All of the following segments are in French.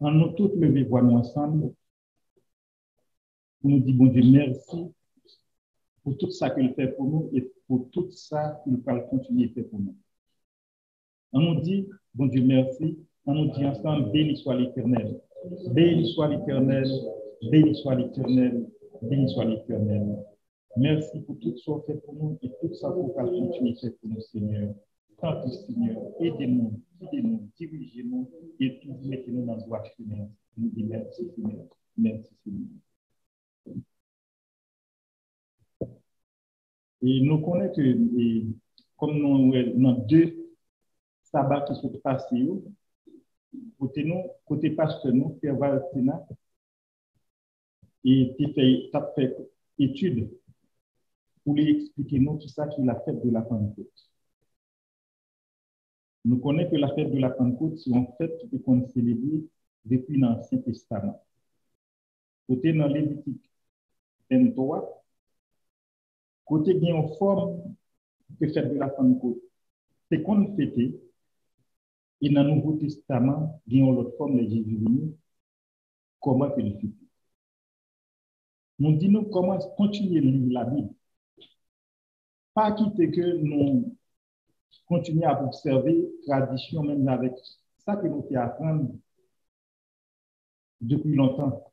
En nous toutes lever voix nous ensemble, pour nous dire, bon Dieu, merci pour tout ça qu'il fait pour nous et pour tout ça qu'il va continuer à faire pour nous. On nous dit, bon Dieu, merci. On nous dit ensemble, béni soit l'Éternel. Béni soit l'Éternel. Béni soit l'Éternel. Béni soit l'Éternel. Merci pour tout ce qu'on fait pour nous et tout ça qu'on va continuer à faire pour nous, Seigneur. Tant que Seigneur, aidez-nous, guidez-nous, dirigez-nous et tout mettez-nous dans le droit chemin. Nous disons merci, Seigneur. Merci, Seigneur. Et nous connaissons que, comme nous avons deux sabbats qui sont passés, côté nous, côté pasteur, nous, Père Valtina, et qui fait étude pour lui expliquer nous tout ça qui est la fête de la Pentecôte. Nous connaissons que la fête de la Pentecôte, c'est une fête qu'on célèbre depuis l'Ancien Testament. Côté dans Lévitique 23, côté il y a une forme de fête de la Pentecôte. C'est qu'on fêtait, et dans le Nouveau Testament, il y a une autre forme de Jésus venu, comment il fait. Nous disons comment continuer à lire la Bible. Pas quitter que nous continuer à observer tradition, même avec ça que nous apprenons depuis longtemps.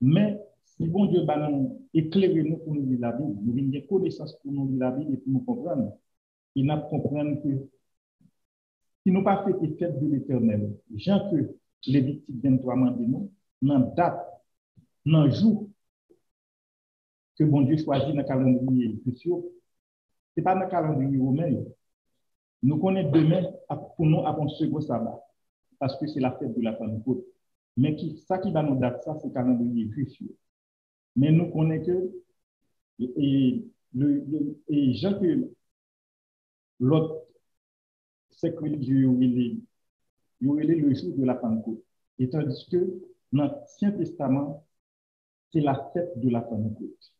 Mais si bon Dieu va nous éclairer nous pour nous lire la Bible, nous avons des connaissances pour nous lire la Bible et pour nous comprendre, il nous comprendre que si nous pas fait les fêtes de l'Éternel, Jean que Lévitique 23 m'a dit nous, dans la date, dans le jour que bon Dieu choisit dans le calendrier, ce n'est pas dans le calendrier romain. Nous connaissons demain pour nous avant second sabbat, parce que c'est la fête de la Pentecôte. Mais ça qui va nous date, ça, c'est le calendrier juif. Mais nous connaissons que, et Jean que l'autre secte religieux, il est le jour de la Pentecôte. Et tandis que dans l'Ancien Testament, c'est la fête de la Pentecôte.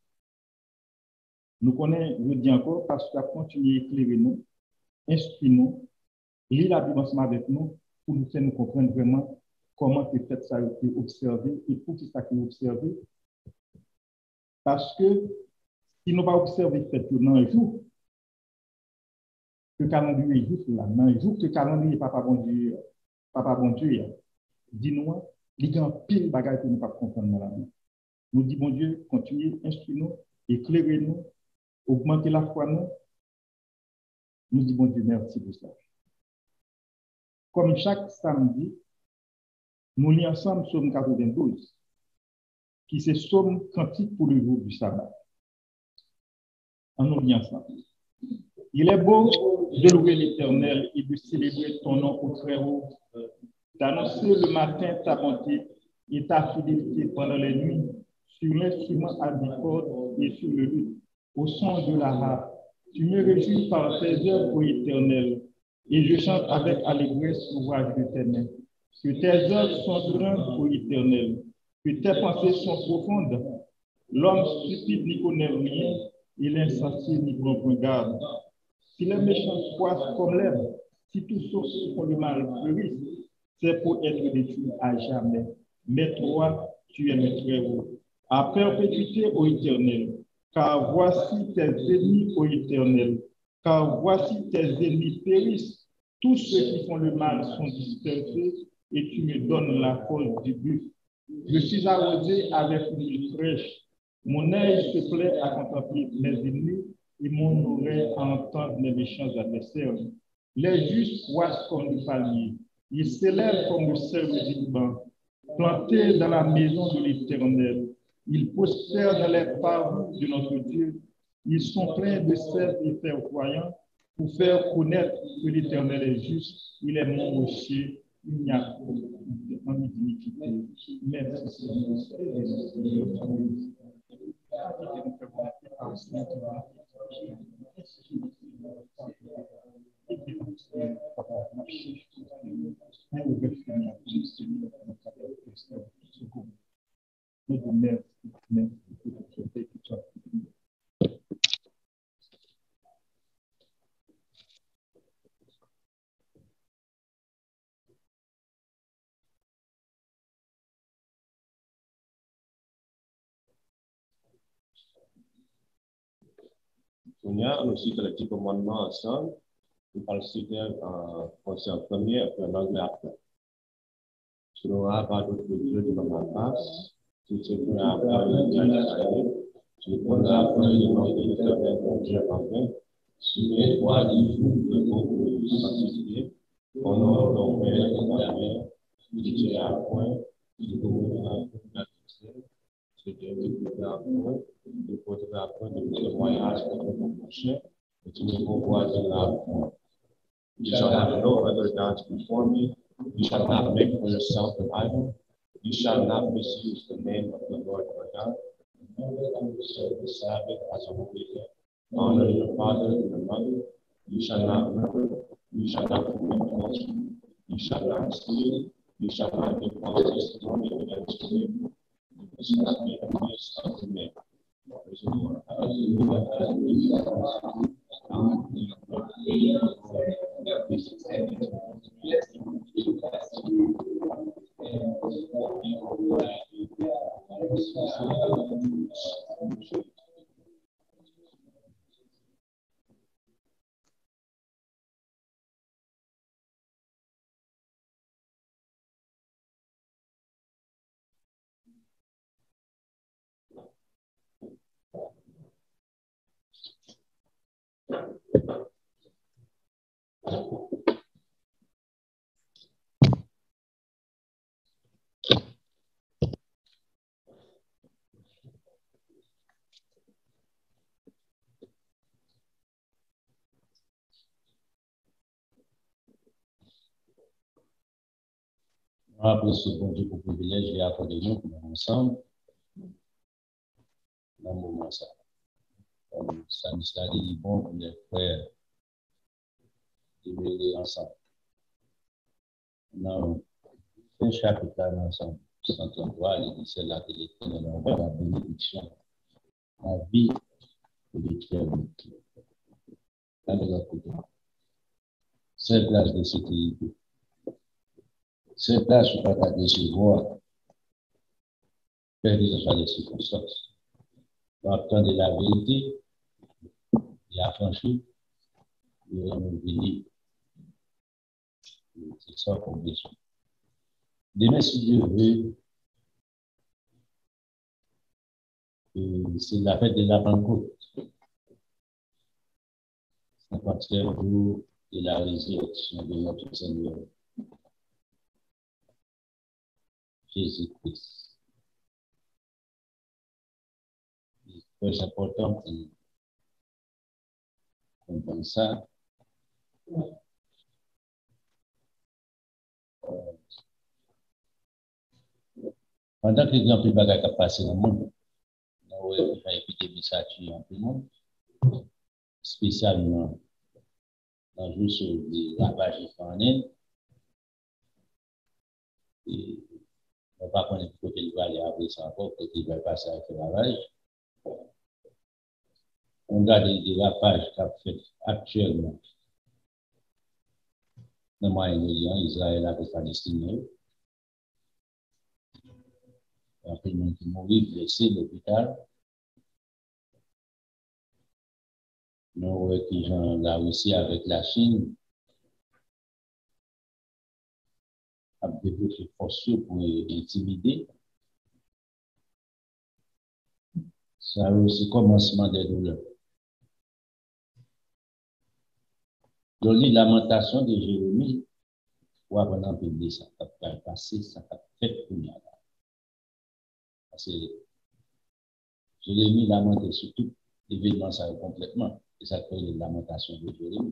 Nous connaissons, je dis encore, parce qu'il a continué à éclairer nous, instruire-nous, lire la Bible ensemble avec nous, pour nous faire nous comprendre vraiment comment cette fête ça a été observée et pour qui ça a été observé. Parce que si nous pas observer cette fête dans un jour, que le calendrier est juste là, dans un jour que le calendrier Papa bon Dieu, dis-nous, il y a un pile de bagages que nous ne pouvons pas comprendre dans la vie. Nous disons, bon Dieu, continuez, instruisez-nous, éclairez-nous, augmentez la foi nous. Nous disons, bon Dieu, merci pour ça. Comme chaque samedi, nous lisons ensemble Psaume 92, qui c'est Psaume cantique pour le jour du sabbat. On nous lit ensemble. Il est beau de louer l'Éternel et de célébrer ton nom au très haut, d'annoncer le matin ta bonté et ta fidélité pendant les nuits, sur l'instrument à cordes et sur le luth, au son de la harpe. Tu me réjouis par tes œuvres, ô Éternel, et je chante avec allégresse l'ouvrage de tes mains. Que tes œuvres sont grandes, ô Éternel, que tes pensées sont profondes. L'homme stupide n'y connaît rien, et l'insensé n'y prend point garde. Si les méchants croissent comme l'herbe, si tous ceux qui font le mal fleurissent, c'est pour être détruits à jamais. Mais toi, tu es le Très-Haut. À perpétuité, ô Éternel, car voici tes ennemis, ô Éternel, car voici tes ennemis périssent. Tous ceux qui font le mal sont dispersés, et tu me donnes la cause du but. Je suis arrosé avec une huile fraîche. Mon œil se plaît à contempler mes ennemis, et mon oreille à entendre mes méchants adversaires. Les justes croissent comme le palmier. Ils s'élèvent comme le cerf du Liban. Plantés dans la maison de l'Éternel, ils prospèrent dans les parvis de notre Dieu. Ils sont pleins de sel et clairvoyants pour faire connaître que l'Éternel est juste. Il est mon rocher, il n'y a pas d'iniquité. Merci Seigneur. Merci. On y a aussi le petit commandement ensemble. On parle citer en français en premier, après en anglais après. Selon pas d'autre Dieu de ma face, si ce que après le bien d'Israël, je prendrai après le nom de l'Éternel mon Dieu en vain, si mes voix des jours de vous sanctifier, honore ton père et ta mère, qui tient à point, qui commandera la terre, c'est Dieu qui commandera à point, qui portera à point de témoignage contre ton prochain, et tu ne convoiteras point. You shall have no other gods before me. You shall not make for yourself an idol. You shall not misuse the name of the Lord your God. Observe the Sabbath as a holy day. Honor your father and your mother. You shall not murder. You shall not commit adultery. You shall not steal. You shall not give false testimony against your neighbor. You shall not be envious of the neighbor. Praise the Lord. Après ce bon Dieu pour privilège et accordé nous pour ensemble dans le moment ça. Ça nous a dit bon pour les frères de mêler ensemble. Dans un chapitre là ensemble, 133, il dit c'est là que l'Éternel envoie la bénédiction, la vie de l'Éternel. Dans le côté. C'est place de sécurité. C'est place où on va décevoir. Faire des affaires de circonstances. Dans le temps de la vérité, il a franchi, il a renouvelé. C'est ça qu'on besoin. Demain, si Dieu veut, c'est la fête de la Pentecôte. 50e jour de la résurrection de notre Seigneur Jésus-Christ. C'est très important qu'on comprenne ça. Pendant que les gens plus bagages ont passé dans le monde, nous avons une épidémie ça tue en tout le monde, spécialement dans le jour sur les ravages en Inde. Et on ne va pas connaître côté il va aller après ça encore, côté il va passer avec le ravage. On a des ravages qui sont faits actuellement dans le Moyen-Orient, Israël avec Palestine. Après, il y a des gens qui mourent, blessés à l'hôpital. Nous voyons que les gens la Russie avec la Chine ont développé des forces pour intimider. Ça a aussi commencement des douleurs. Dans les lamentations de Jérémie, pour avoir un peu de ça, ça a passé, ça a fait pour nous. Parce que Jérémie lamentait surtout l'événement, ça a complètement. Et ça fait les lamentations de Jérémie.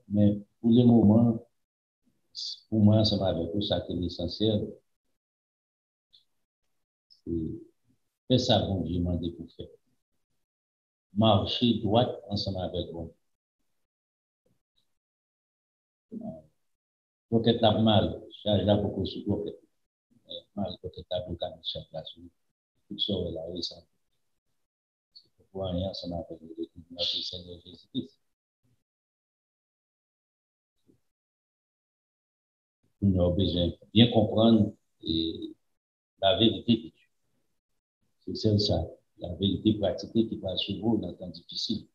Mais pour le moment, pour moi, ça m'a avec tout ça qui est l'essentiel. C'est ça bon Dieu m'a dit pour faire. Marcher droit ensemble avec vous. Donc, tu as mal, charge là pour que tu sois mal, pour que tu as bloqué chaque place. Tout ça, là, oui, ça. C'est pour rien ensemble avec notre Seigneur Jésus-Christ. Nous avons besoin de bien comprendre la vérité de Dieu. C'est ça. la vérité pratiquée qui passe sur vous dans le temps difficile.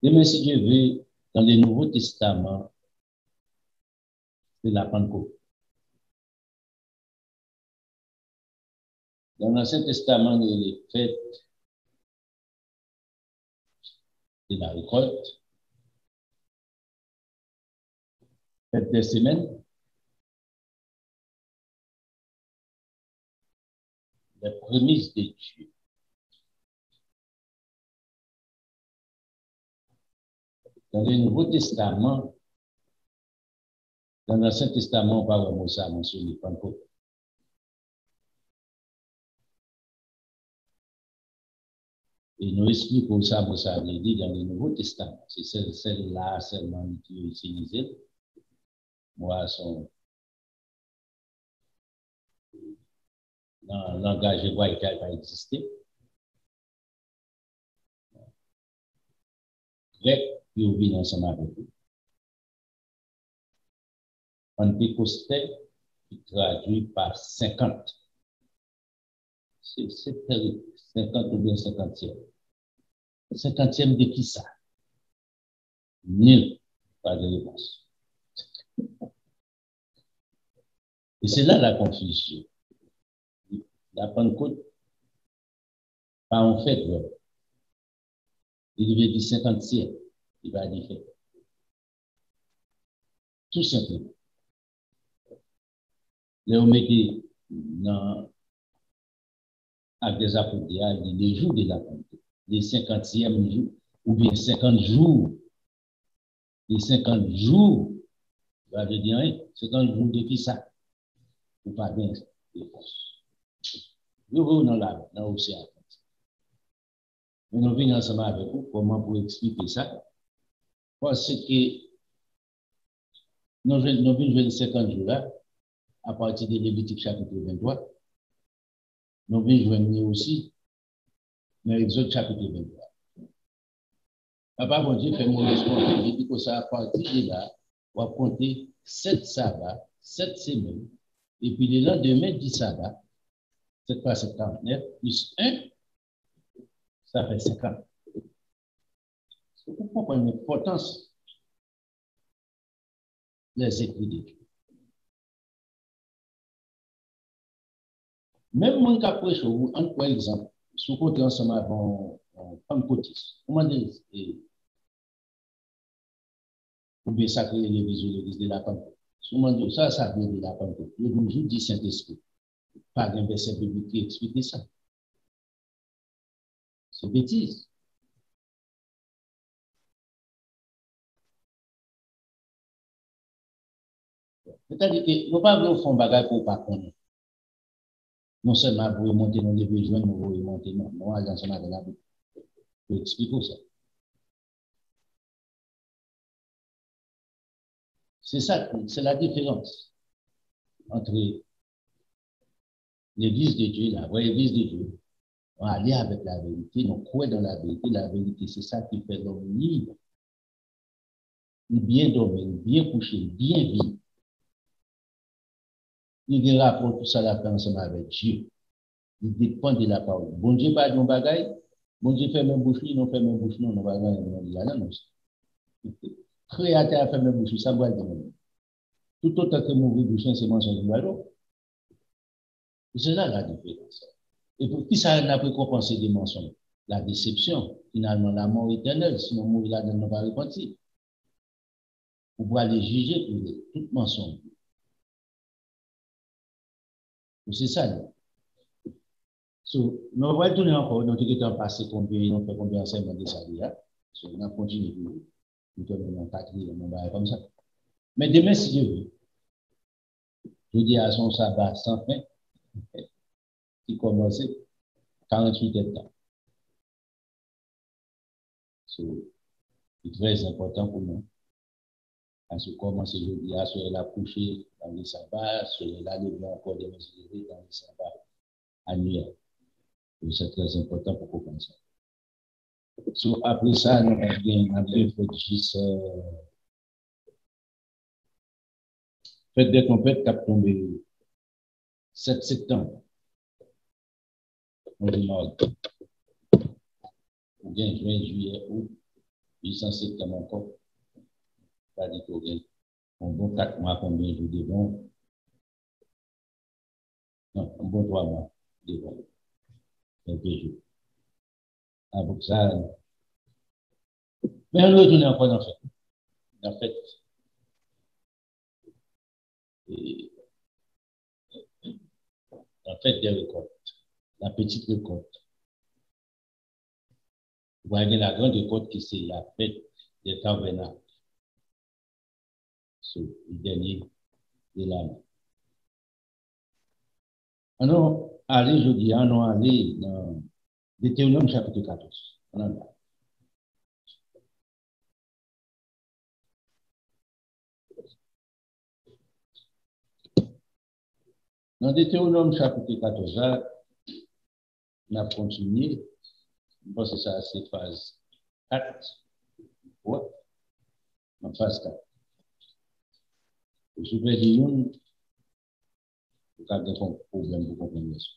Demain, si Dieu veut, dans le Nouveau Testament, c'est la Pentecôte. Dans l'Ancien Testament, il y a les fêtes de la récolte, fêtes des semaines, les prémices de Dieu. Dans le Nouveau Testament, dans l'Ancien Testament, on parle de ça mentionné Pentecôte. Et nous expliquons ça, ça veut dire dans le Nouveau Testament. C'est celle-là seulement qui est utilisée. Moi, son dans le langage hébraïque qui a existé. Grec, qui oublie ensemble avec vous. Pentecostais, qui traduit par 50. C'est terrible. 50 ou bien 50e. 50e de qui ça? Nul. Pas de réponse. Et c'est là la confusion. La Pentecôte, pas en fait, il devait dire 50e. Il va dire fait. Tout simplement. Là, on mettait dans avec des apôtres, les jours de la Pentecôte, les 50e jours, ou bien 50 jours. Les 50 jours, ça veut dire 50 jours de qui ça? Ou pas bien réponse. Nous venons dans l'océan. Mais nous venons ensemble avec vous, comment pour expliquer ça? Parce que nous venons jouer 50 jours là, à partir de Lévitique chapitre 23. Nous venons jouer aussi dans Exode chapitre 23. Papa, mon Dieu, fait mon espoir. Il dit que ça, à partir de là, on va compter 7 sabbats, 7 semaines, et puis le lendemain du sabbat, 7 fois 49, plus 1, ça fait 50. Vous comprenez l'importance des écrits de Dieu. Même moi qui approche vous, par exemple, si vous comptez ensemble avec un pentecôtiste, comment dire, ou bien sacré l'église de la Pentecôte. Souvent, ça vient de la Pentecôte. Le jour du Saint-Esprit. Pas d'un verset biblique qui explique ça. C'est bêtise. C'est-à-dire que nous ne pas voulons faire bagage pour pas connaître. Non seulement vous remonter dans les besoins, nous vous remonter non. Nous allons ensemble avec la Bible. Je explique ça. C'est ça, c'est la différence entre l'église de Dieu, la vraie église de Dieu. On va aller avec la vérité, on croit dans la vérité, c'est ça qui fait l'homme libre. Il bien dormir, bien coucher, bien vivre. Il y a un rapport tout ça la fait ensemble avec Dieu. Il dépend de la parole. Bon Dieu pas de mon bagaille, bon Dieu fait mes bouches, non fait mes bouches, non, va là, non. Créateur a fait mes bouches, ça va dire. Tout autant que mon bouche, c'est mensonge de l'eau. C'est là la différence. Et pour qui ça n'a pas compensé des mensonges? La déception, finalement, la mort éternelle, sinon mourir là, on ne va pas repentir. Pour pouvoir les juger pour tout mensonge. C'est ça. So, nous allons retourner encore, dans tout le temps passé, combien enseignements de ça déjà. So, on a continué, nous sommes en 4e, on va comme ça. Mais demain, si Dieu veut, je dis à son sabbat sans fin, qui commençait 48 hectares. So, c'est très important pour nous. Parce que commencer aujourd'hui à se la coucher dans le sabbat, se la lever encore de mesures dans le sabbat annuel. C'est très important pour comprendre ça. So, après ça, nous avons bien juste fête des tempêtes qui a tombé 7 septembre. on demande, ou bien juin, juillet, août, 800 septembre encore, pas dit qu'on gagne. Un bon 4 mois, combien de jours devant? Non, un bon 3 mois devant. Quelques jours. Avec ça, mais on retourne encore dans fait. En fait, des récoltes. La petite récolte. Vous voyez la grande récolte qui c'est la fête des tabernacles. C'est le dernier de l'année. Alors, allez, je dis, allez dans Deutéronome chapitre 14. Dans Deutéronome chapitre 14, on a continué. Je pense que ça, c'est phase 4. Ouais. En phase 4. Je vais dire, vous avez un problème pour comprendre ça.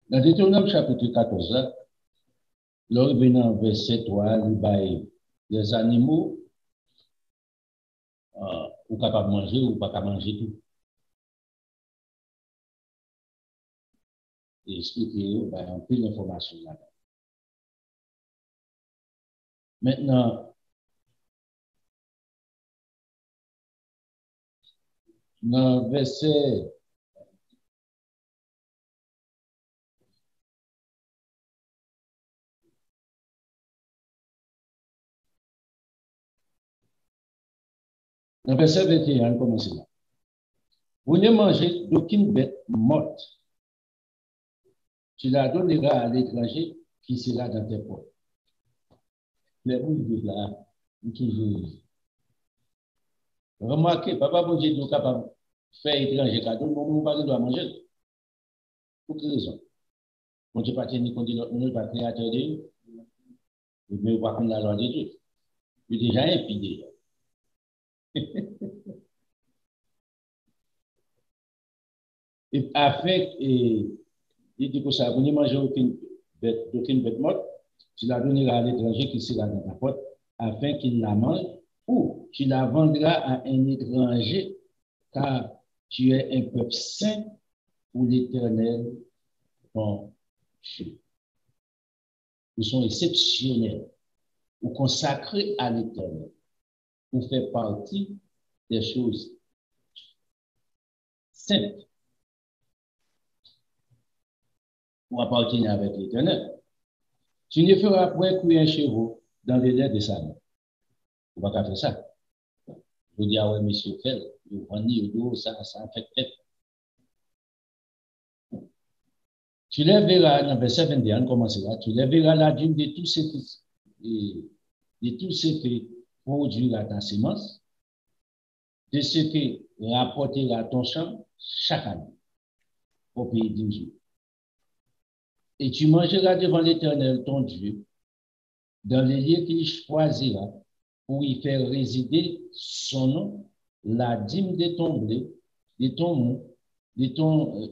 Dans Deutéronome chapitre 14, lors du verset 3, les animaux ou capable de manger ou pas capable de manger tout. Et expliquer, un peu d'informations là-dedans. Maintenant, dans le verset dans verset 21, commencez là. Vous ne mangez d'aucune bête morte. Tu la donneras à l'étranger qui sera dans tes portes. Les boules là, toujours. Remarquez, papa, bon Dieu, nous sommes capables de faire étranger cadeau, mais on ne doit pas manger. Pour quelle raison? On ne peut pas tenir compte de notre monde, pas créateur de Dieu. Mais on ne peut pas prendre la loi de Dieu. Il est déjà impidé. Et afin, il dit que ça, vous ne mangez aucune bête morte, tu la donneras à l'étranger qui sera dans ta porte, afin qu'il la mange, ou tu la vendras à un étranger, car tu es un peuple saint pour l'Éternel, ton Dieu. Ils sont exceptionnels, ou consacrés à l'Éternel, pour faire partie des choses saintes, pour appartenir avec l'Éternel. Tu ne feras point courir un chevaux dans les lait de sa main. On va pas faire ça. Je dis, ah ouais, monsieur, fait, vous vendez au dos, ça fait. Tu les verras, dans verset 21, commencera, tu les verras la dîme de tout ce qui produira ta semence, de ce qui rapportera ton champ chaque année, au pays d'Israël. Et tu mangeras devant l'Éternel, ton Dieu, dans les lieux qu'il choisira pour y faire résider son nom, la dîme de ton blé, de ton mou, de ton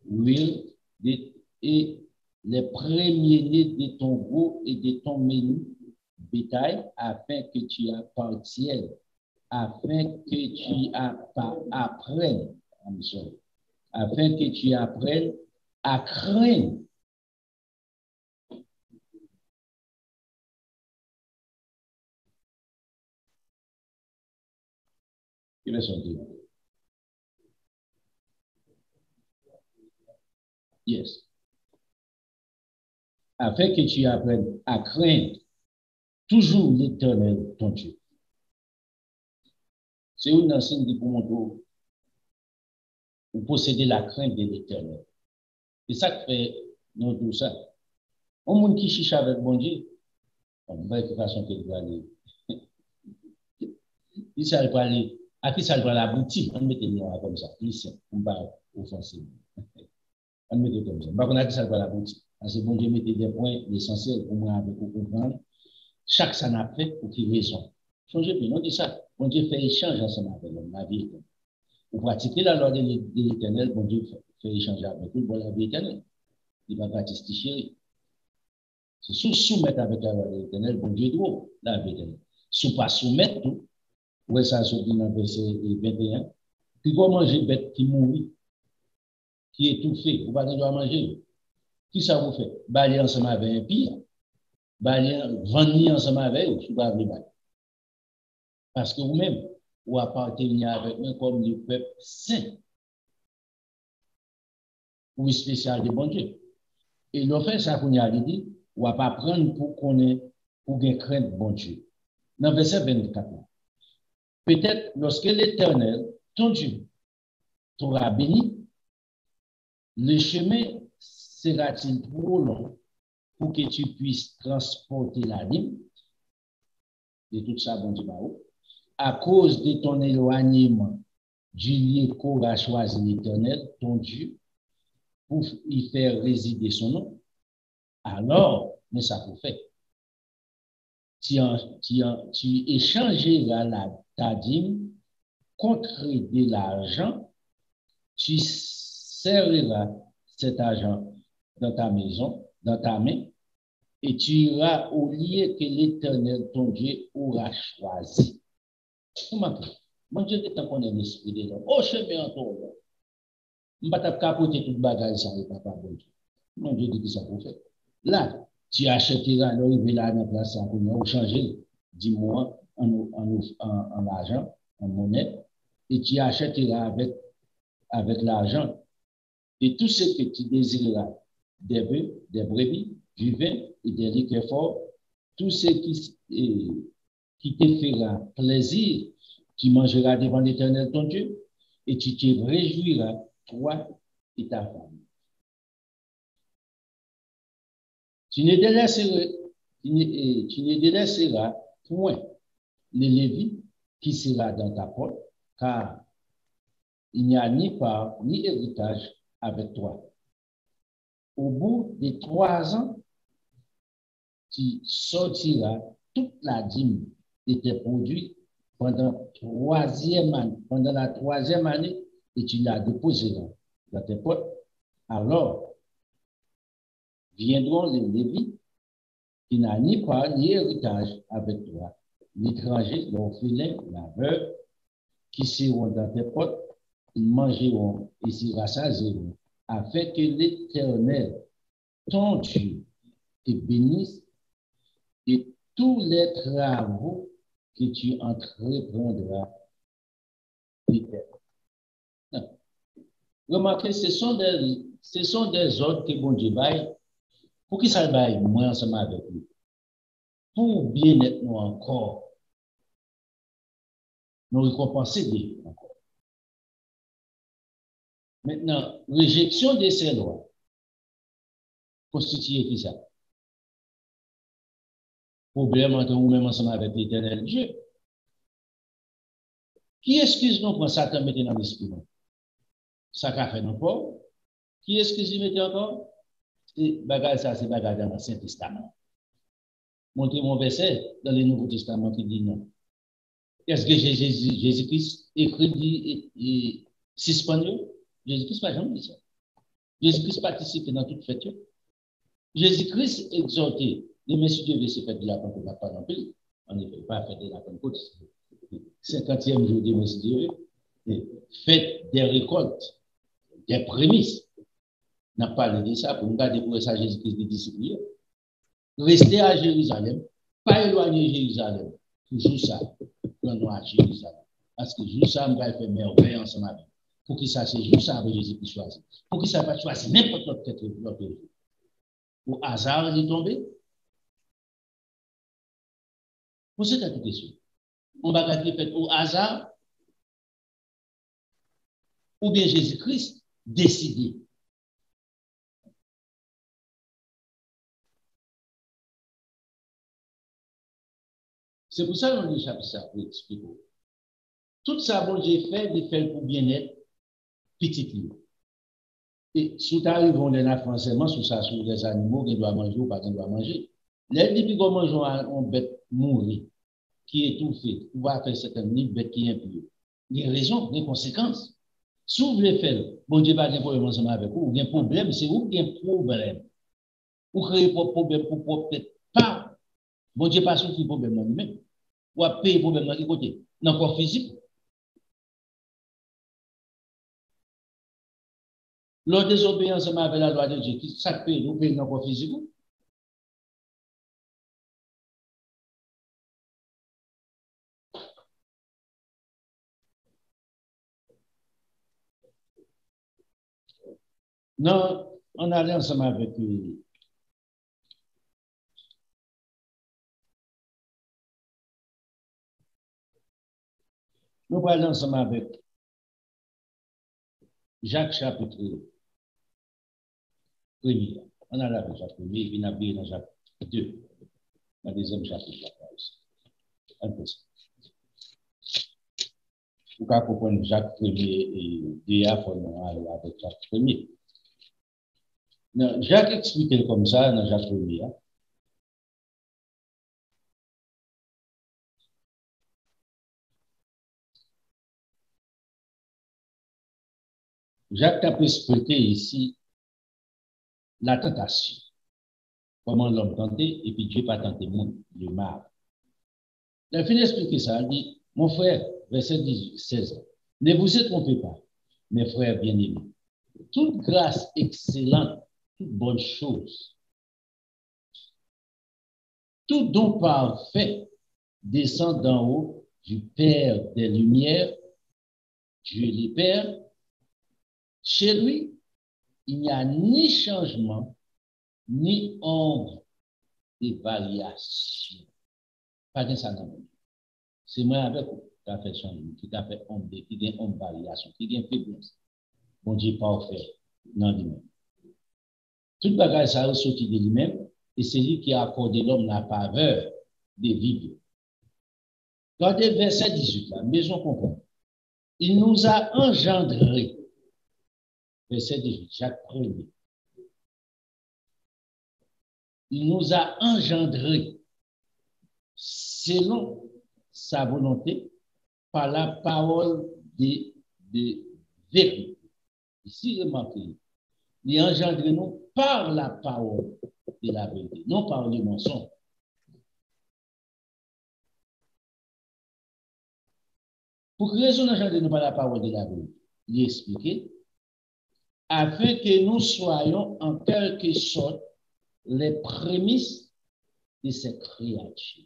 huile, et les premiers-nés de ton veau et de ton menu bétail, afin que tu appartiennes, afin que tu apprennes à craindre Yes. Afin que tu apprennes à craindre toujours l'Éternel, ton Dieu. C'est une enseigne qui pour montrer vous possédez la crainte de l'Éternel. C'est ça qui fait nous tout ça. Un monde qui chiche avec bon Dieu, on va de façon qu'il doit aller. Il s'est parlé. À qui ça va la boutique? On mettait noir comme ça, plus simple, on va offenser. On mettait comme ça. Par contre, à qui ça va la boutique? Parce que bon Dieu mettait des points essentiels pour moi avec vous comprendre. chaque ça n'a fait pour qu'il raison. Changez bien, on dit ça. Bon Dieu fait échange ensemble avec l'homme, la vie éternelle. Pour pratiquer la loi de l'éternel, bon Dieu fait échanger avec vous pour la vie éternelle. Il va baptiser chéri. C'est sous soumettre avec la loi de l'éternel, bon Dieu doit la vie éternelle. Sous pas soumettre tout, ouais, ça se dit dans le verset 21. Puis vous mangez bête qui mourit, qui est étouffée, vous ne pouvez pas manger. Qui ça vous fait? Baler ensemble avec un pire, baler, vendre ensemble avec eux, vous ne pouvez pas. Parce que vous-même, vous appartenez avec nous comme le peuple saint, ou spécial de bon Dieu. Et le fait, ça qu'on a dit, on ne va pas prendre pour connaître, pour gagner crainte bon Dieu. Dans le verset 24, peut-être lorsque l'Éternel, ton Dieu, t'aura béni, le chemin sera-t-il trop long pour que tu puisses transporter la dîme, de tout ça, bon Dieu, à cause de ton éloignement du lieu qu'aura choisi l'Éternel, ton Dieu, pour y faire résider son nom, alors, mais ça vous fait. Tu échangeras ta dîme contre de l'argent, tu serreras cet argent dans ta maison, dans ta main, et tu iras au lieu que l'Éternel, ton Dieu, aura choisi. Comment? Mon Dieu, tu connais l'esprit de l'homme. Oh, chemin en toi. Je ne vais pas capoter toute bagage sans le papa, bon Dieu. Mon Dieu dit que ça vous fait. Là, tu achèteras, là, il va là, place ça pour changer, dis-moi, en argent, en monnaie, et tu achèteras avec l'argent. Et tout ce que tu désireras, des bœufs, des brebis, du vin et des liqueurs forts, tout ce qui te fera plaisir, tu mangeras devant l'Éternel ton Dieu, et tu te réjouiras, toi et ta femme. Tu ne délaisseras point les Lévites qui sera dans ta porte, car il n'y a ni part ni héritage avec toi. Au bout de 3 ans, tu sortiras toute la dîme de tes produits pendant la 3e année et tu la déposeras dans tes portes. Alors, viendront les Lévites qui n'ont ni part ni héritage avec toi, l'étranger, l'orphelin, la veuve, qui seront dans tes portes, ils mangeront et s'y rassasieront, afin que l'Éternel, ton Dieu, te bénisse et tous les travaux que tu entreprendras. Remarquez, ce sont des ordres que bon Dieu baille. Pour qui ça baille, moi ensemble avec lui? Pour bien être nous encore, nous récompenser Dieu encore. Maintenant, réjection de ces lois constitue qui ça? Problème entre vous-même ensemble avec l'Éternel Dieu. Qui excuse nous pour Satan mettre dans l'esprit? Ça qu'a fait nous pas? Qui excuse nous mettre encore? C'est bagage ça, c'est bagage dans l'Ancien Testament. Montrez mon verset dans le Nouveau Testament qui dit non. Est-ce que Jésus-Christ écrit et suspend? Jésus-Christ n'a jamais dit ça. Jésus-Christ participe dans toute fête. Jésus-Christ exhorté, les messieurs devaient se faire de la Pentecôte, pas non plus. On ne peut pas faire de la Pentecôte. 50e jour des messieurs, faites des récoltes, des prémices. On n'a pas parlé de ça pour nous garder pour ça Jésus-Christ de discipline. Restez à Jérusalem, pas éloigner Jérusalem. Toujours ça, prenons à Jérusalem. Parce que juste ça, on va faire merveille ensemble avec. Pour qu'il sache juste ça avec Jésus-Christ choisi. Pour qu'il ne pas choisir n'importe quel autre jour. Au hasard, il est tombé. Posez cette question. On va garder fait au hasard ou bien Jésus-Christ décidé. C'est pour ça qu'on dit ça pour expliquer. Tout ça, bon Dieu fait, il fait pour bien-être petit. Et si tu arrives, on est là forcément sur ça, sur les animaux qui doivent manger ou pas qui doivent manger. Les depuis qu'on mange une bête mourir, qui est étouffé, ou va faire certaines bêtes qui est impure. Il y a raison, des conséquences. Si vous voulez faire, bon Dieu va avoir un problème ensemble avec vous, ou bien problème, c'est vous qui avez un problème. Ou créer un problème pour peut-être pas. Bon Dieu pas souffrir problème dans lui-même. Ou à payer problème dans quel côté? Dans le corps physique. L'autre désobéissance avec la loi de Dieu, qui ça paye, vous payez dans le corps physique. Non, on allait ensemble avec lui. Nous allons ensemble avec Jacques chapitre 1er. On a avec Jacques 1er, et puis on a bien dans Jacques 2, dans le deuxième chapitre. Un peu ça. Vous pouvez comprendre Jacques 1er et déjà, il faut aller avec Jacques 1er. Jacques explique comme ça dans Jacques 1er. Jacques a expliqué ici la tentation. Comment l'homme tentait, et puis Dieu pas tenté le mal. Il a fini d'expliquer ça. Il dit, mon frère, verset 16, ne vous y trompez pas, mes frères bien-aimés. Toute grâce excellente, toute bonne chose, tout don parfait descend d'en haut du Père des Lumières, Dieu le Père. Chez lui, il n'y a ni changement, ni ombre de variation. Pas de ça dans le monde. C'est moi avec vous qui a fait changement, qui a fait ombre, qui a ombre variation, qui a faiblesse. Bon Dieu parfait dans lui-même. Toute bagage ça ressorti de lui-même, et c'est lui qui a accordé l'homme la faveur de vivre. Regardez verset 18 là, maison comprend. Il nous a engendrés. Verset 18, Jacques 1er. Il nous a engendrés selon sa volonté par la parole de vérité. Ici, remarquez, il a engendré nous par la parole de la vérité, non par le mensonge. Pour que raison engendré nous par la parole de la vérité? Il est expliqué, afin que nous soyons en quelque sorte les prémices de ces créatures.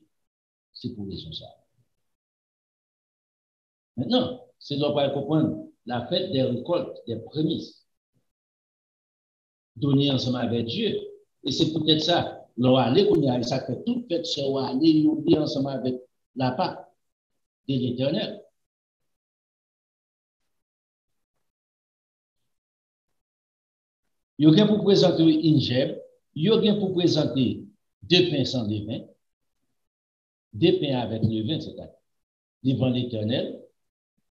C'est pour raison ça. Maintenant, c'est là qu'on comprendre la fête des récoltes, des prémices. Donner ensemble avec Dieu. Et c'est peut-être ça, l'on va aller, ça fait toute fête, c'est on va aller nous ensemble avec la part de l'Éternel. Il y a pour présenter une gemme, il y a pour présenter 2 pains sans levain, 2 pains avec levain, c'est-à-dire devant l'Éternel.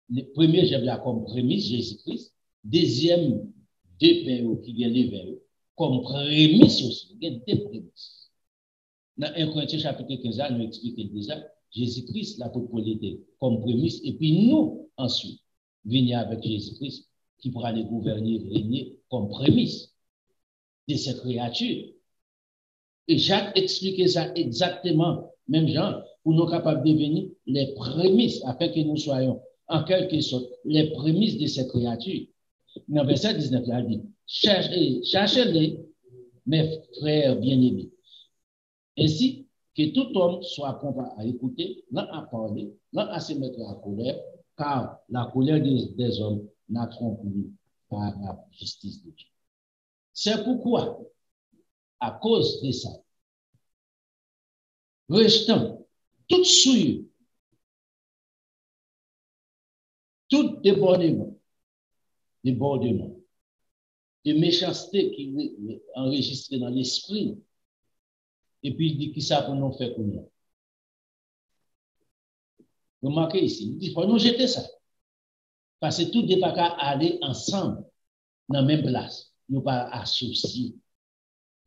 Le premier gemme là comme prémisse, Jésus-Christ. Deuxième, 2 pains qui viennent levain comme prémisse aussi. Il y a 2 prémices. Dans 1 Corinthiens chapitre 15, nous expliquons déjà Jésus-Christ, l'apôtre Paul était comme prémisse, et puis nous, ensuite, venir avec Jésus-Christ qui pourra les gouverner, régner comme prémisse de ces créatures. Et Jacques expliquait ça exactement, même genre, pour nous capables de devenir les prémices, afin que nous soyons en quelque sorte les prémices de ces créatures. Dans verset 19, il a dit, cherchez-les, mes frères bien-aimés, ainsi que tout homme soit prompt à écouter, non à parler, non à se mettre en colère, car la colère des hommes n'a trompé par la justice de Dieu. C'est pourquoi, à cause de ça, restant tout souillure, tout débordement, de méchanceté qui est enregistré dans l'esprit, et puis il dit qui ça pour nous faire pour nous. Remarquez ici, il faut nous jeter ça. Parce que tout n'est pas qu'à aller ensemble dans la même place. Nous ne pas associer.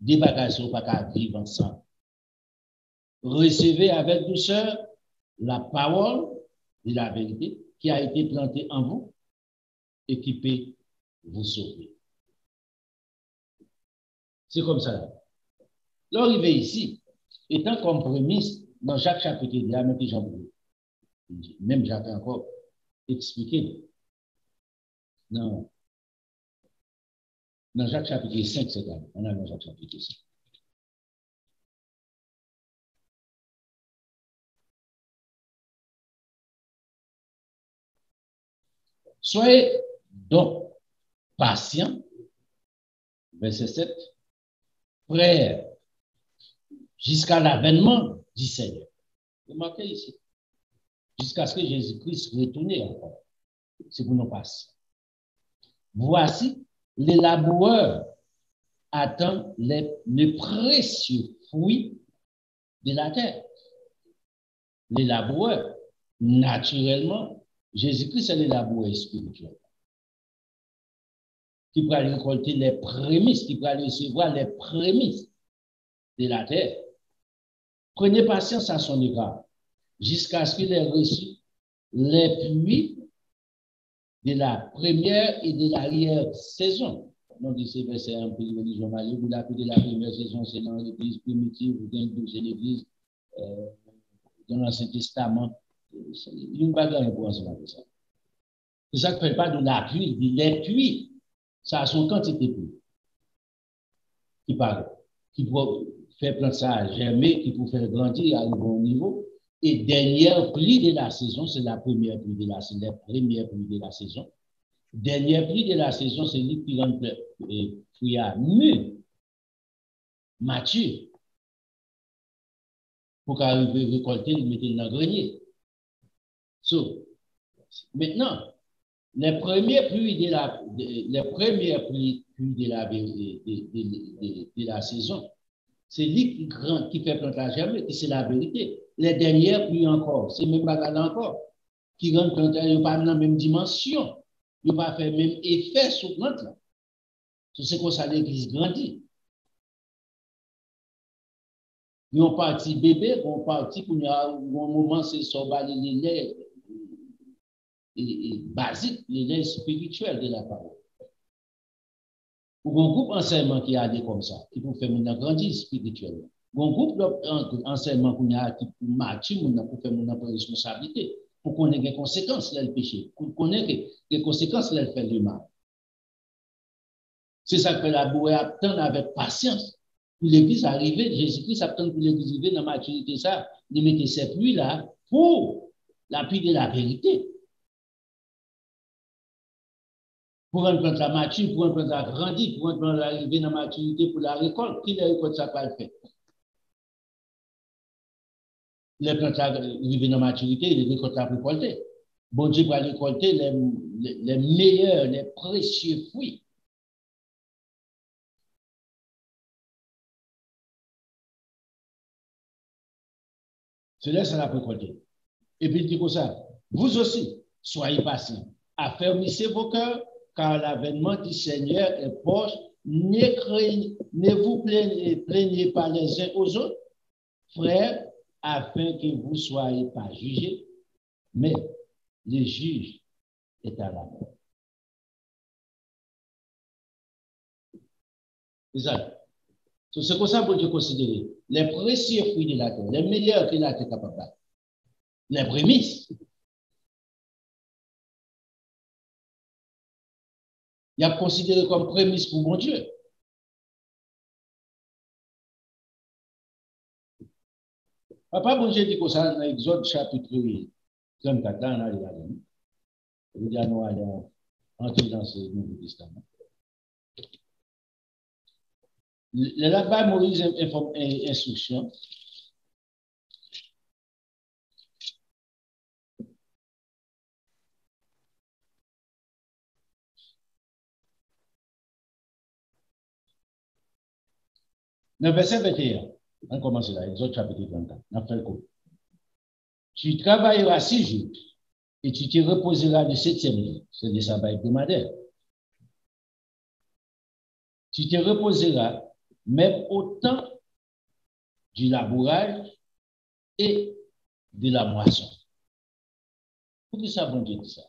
Des bagages ne pas qu'à vivre ensemble. recevez avec douceur la parole de la vérité qui a été plantée en vous et qui peut vous sauver. C'est comme ça. L'arrivée ici, étant comme prémisse, dans Jacques chapitre 2, même Jacques encore expliqué. Dans Jacques chapitre 5, c'est là. On a dans Jacques chapitre 5. Soyez donc patients, verset 7, prêts jusqu'à l'avènement du Seigneur. Remarquez ici, jusqu'à ce que Jésus-Christ retourne encore. C'est pour nous passer. Voici, les laboureurs attendent les précieux fruits de la terre. Les laboureurs, naturellement, Jésus-Christ est le laboureur spirituel qui peut aller récolter les prémices, qui peut aller recevoir les prémices de la terre. Prenez patience à son égard jusqu'à ce qu'il ait reçu les pluies de la première et de l'arrière-saison. Donc, c'est verset 1, puis religion malade, vous la de la première saison, c'est dans l'église primitive, ou dans l'église dans l'Ancien Testament. Il y a une bagarre pour enseigner avec ça. C'est ça qui ne fait pas de la pluie, les pluies, ça a son quantité de pluie. Qui parle, qui peut faire planter ça germer, qui peut faire grandir à un bon niveau. Et dernière pluie de la saison, c'est la première pluie de la saison, la première pluie de la saison. Dernière pluie de la saison, c'est lui qui rend le fruit à mûr, mature, pour qu'arriver à récolter, le mettre dans le grenier. So, maintenant, les premières pluies de la saison, c'est lui qui fait planter la germe, et c'est la vérité. Les dernières pluies encore, c'est même bagarre encore, qui rendent planter, ils n'ont pas dans la même dimension. Il va faire même effet sur plante là. C'est comme ça l'église grandit. Ils ont parti bébé, ils ont parti pour un moment, c'est les laits basiques, les laits spirituels de la parole. Pour un groupe d'enseignement qui a des comme ça, qui peut faire maintenant grandir spirituellement. Pour un groupe d'enseignement qui a qui mature, pour faire maintenant prendre responsabilité. Pour connaître les conséquences de le péché, pour connaître les conséquences de le faire du mal. C'est ça que la boue attend avec patience. Pour l'église arriver, Jésus-Christ attend pour l'église arriver dans la maturité, ça, de mettre cette pluie-là pour l'appui de la vérité. Pour un plante la mature, pour un plante la grandir, pour un plante l'arriver dans la maturité pour la récolte, qui la récolte, ça va le faire. Les plantes arrivent dans la maturité, les récoltes à récolter. Bon Dieu va récolter les meilleurs, les précieux fruits. Cela, ça l'a récolté. Et puis il dit comme ça, vous aussi, soyez patients, affermissez vos cœurs, car l'avènement du Seigneur est proche. Ne vous plaignez pas les uns aux autres, frères, afin que vous ne soyez pas jugés, mais le juge est à la mort. C'est ça. C'est comme ça que je considère les précieux fruits de la terre, les meilleurs que la terre est capable de faire. Les prémices. Il y a considéré comme prémisse pour mon Dieu. Papa, bon Dieu dit comme ça dans Exode chapitre 34, là, on a là. Je veux dire, nous allons entrer dans ce Nouveau Testament. Là-bas, Moïse informe instruction. Dans le verset 21, on commence là, Exode chapitre 34, on fait le coup. Tu travailleras 6 jours et tu te reposeras le 7e jour, c'est le sabbat hebdomadaire. Tu te reposeras même au temps du labourage et de la moisson. Pourquoi ça, bon Dieu dit ça?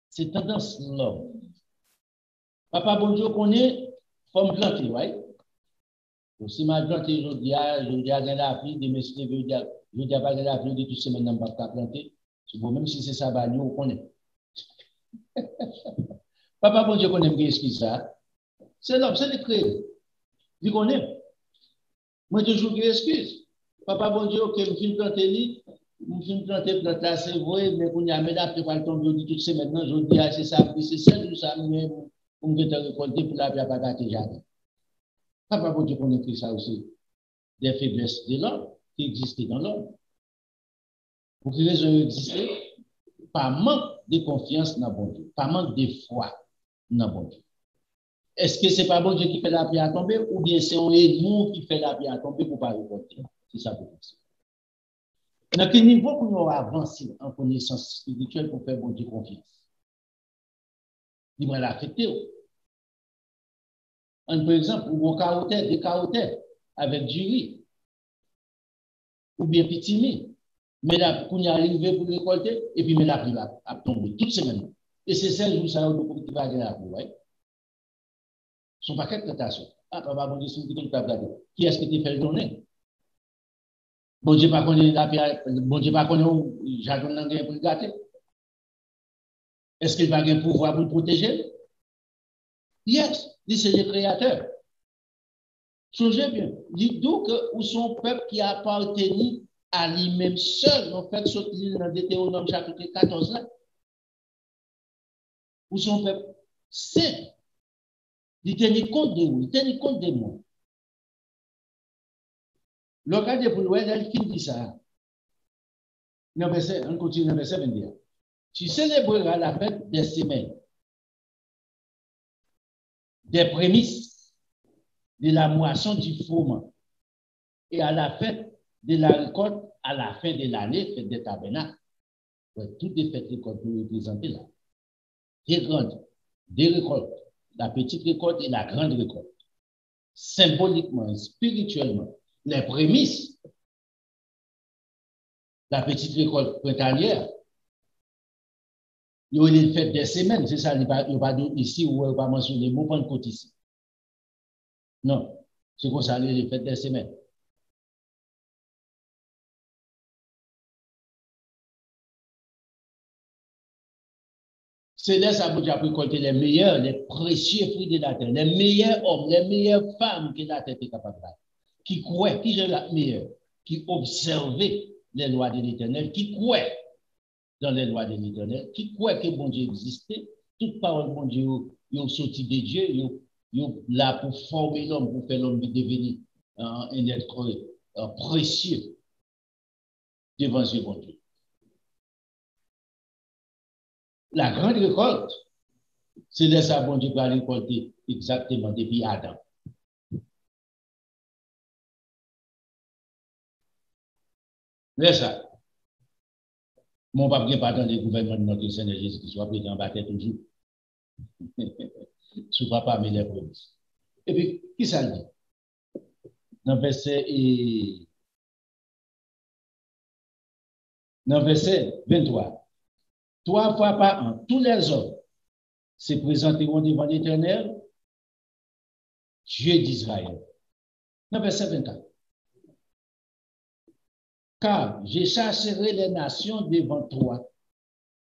C'est tendance l'homme. Papa, bon Dieu, connaît forme plantée, oui. Si ma planté, je dis à la pluie, des messieurs, je dis à pas la pluie, de toute semaine, on ne va pas planter. Même si c'est ça, on connaît. Papa, bon Dieu, connaît ce qui ça. C'est l'homme, c'est le créé. Il connaît. Moi, toujours une excuse. Papa, bon Dieu, ok, je me planter, plante là, c'est vrai, mais quand il y a mes dates, je vais tomber toute semaine, maintenant, je dis, c'est ça, c'est celle ça, mais on va te récolter pour la vie à pas gâter jamais. Papa, bon Dieu, connaît ça aussi. Des faiblesses de l'homme qui existent dans l'homme. Pour quelles raisons existent? Par manque de confiance dans bon Dieu, par manque de foi dans bon Dieu. Est-ce que ce n'est pas bon Dieu qui fait la pluie à tomber ou bien c'est nous qui fait la pluie à tomber pour ne pas récolter? C'est ça pour penser. Dans quel niveau pour nous avancer en connaissance spirituelle pour faire bon Dieu confiance? Il va l'affecter. Par exemple, ou des carottes avec du riz, ou bien pitini. Mais là, quand il arrive pour récolter, et puis mais la pluie va tomber toute semaine. Et c'est celle où ça va aller la pluie. Son paquet de tentation. Ah, papa, bon Dieu, c'est qui t'a regardé. Qui est-ce que tu fais le donner? Bon Dieu, pas connaît la pluie, bon Dieu, pas connaît où j'attends l'engrais pour le gâter. Est-ce qu'il va avoir un pouvoir pour le protéger? Yes, c'est le créateur. Songez bien, dites-vous que où son peuple qui appartenait à lui-même seul, en fait, sorti dans Deutéronome chapitre 14 là, où son peuple, c'est, il tenait compte de vous, il tenait compte de moi. Le cas de Poulouel, elle dit ça. On continue dans le verset 21. Tu célébreras la fête des semaines, des prémices, de la moisson du froment, et à la fête de la récolte à la fin de l'année, fête des tabernacles. Ouais, toutes les fêtes récoltes nous représenter là. Des grandes, des récoltes, la petite récolte et la grande récolte. Symboliquement, spirituellement, les prémices, la petite récolte printanière, il y a une fête des semaines, c'est ça, il n'y a pas ici où on va pas mentionner le mot Pentecôte ici. Non, c'est comme ça, les fêtes des semaines. C'est là ça vous a récolté les meilleurs, les précieux fruits de la terre, les meilleurs hommes, les meilleures femmes que la terre est capable de faire. Qui croient, qui sont les meilleurs, qui observaient les lois de l'Éternel, qui croient dans les lois de l'Éternel, qui croient que bon Dieu existait, toute parole de bon Dieu, ils ont sorti de Dieu, ils ont là pour former l'homme, pour faire l'homme devenir un être précieux devant ce bon Dieu. La grande récolte, c'est là ça bon Dieu va récolter exactement depuis Adam. C'est ça. Mon papa n'est pas dans le gouvernement de notre Seigneur Jésus qui soit président bâtard toujours. Sous papa, mais les promesses. Et puis, qui ça dit? Dans verset 23. 3 fois par an, tous les hommes se présenteront devant l'Éternel, Dieu d'Israël. Dans verset 24. Car je chasserai les nations devant toi,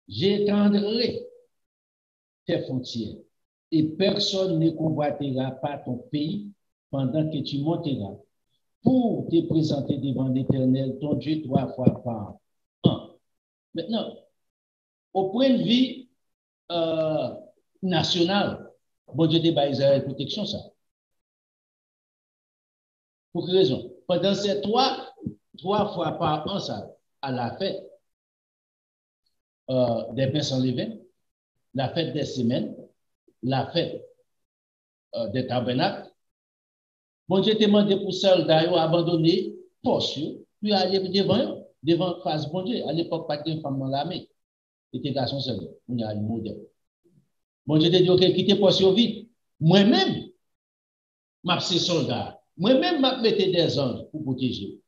j'étendrai tes frontières, et personne ne convoitera pas ton pays pendant que tu monteras pour te présenter devant l'Éternel, ton Dieu, 3 fois par an. Maintenant, au point de vue national, bon Dieu débat Israël protection ça. Pour quelle raison? Pendant ces 3 fois par an, ça, à la fête des pains sans levain, la fête des semaines, la fête des tabernacles, bon Dieu demandé pour soldats abandonner poste, puis aller devant face bon Dieu. À l'époque, pas de femme dans l'armée. C'était garçon seul, on y a le modèle. Bon Dieu te dit, ok, quittez poste vite. Moi-même, je suis soldat. Moi-même, je mettais des anges pour protéger.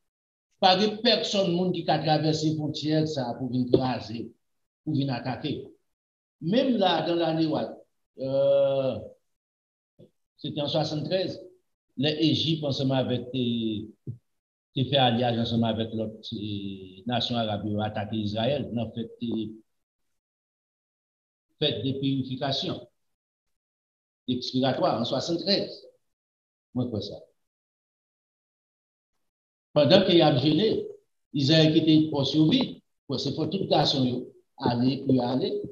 Pas de personne qui a traversé les frontières ça pour venir craser, pour venir attaquer. Même là, dans l'année, c'était en 73, l'Égypte, ensemble avec fait alliage ensemble avec l'autre nation arabe, a attaqué Israël, ont fait des purifications expiratoires en 73. Moi, quoi ça? Pendant qu'il y a gêné, Israël qui était poursuivi, c'est pour toute nation aller, puis aller.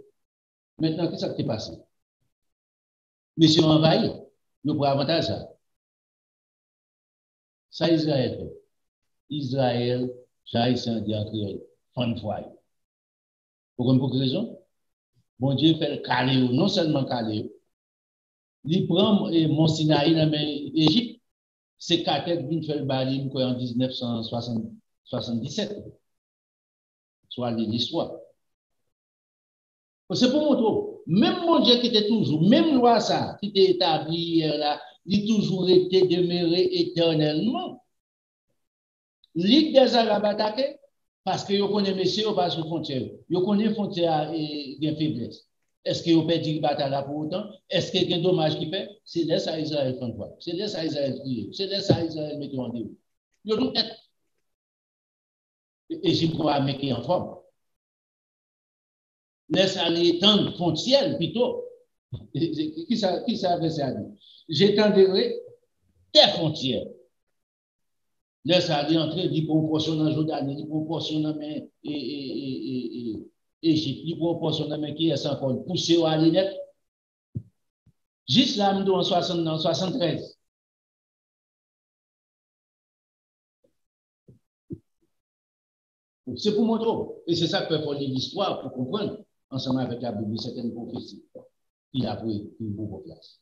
Maintenant, qu'est-ce qui s'est passé? Monsieur envahi, nous pour avantage ça. Ça, Israël fait. Israël, j'ai dit en créole, fun foyer. Pour quelle raison? Bon Dieu fait le calé, non seulement calé, il prend Mont Sinaï dans l'Égypte, c'est Katet qui fait le balim en 1977, soit l'histoire. C'est pour montrer, même mon Dieu qui était toujours, même loi ça, qui était établi hier là, il toujours été demeuré éternellement. Ligue des Arabes attaqués, parce que vous connaissez messieurs, vous passez aux frontières. Vous connaissez les frontières et des faiblesses. Est-ce que vous perdez la bataille là pour autant? Est-ce qu'il y a un dommage qui fait? C'est là ça Israël fait quoi? C'est là ça Israël crie. C'est là ça Israël met en déroute. Vous doutez être. Et j'ai pour mettre en forme. Laisse aller étendre frontières plutôt. Qui ça fait ça dire? J'étendrai tes frontières. Laisse aller entrer, il proportion dans Jordanie, il proportion dans Égypte, il proportion dans qui est encore poussé à l'île. Juste là, nous en 73. C'est pour montrer. Et c'est ça que fait lire l'histoire pour comprendre, ensemble avec la Bible, certaines prophéties qu'il a pris pour place.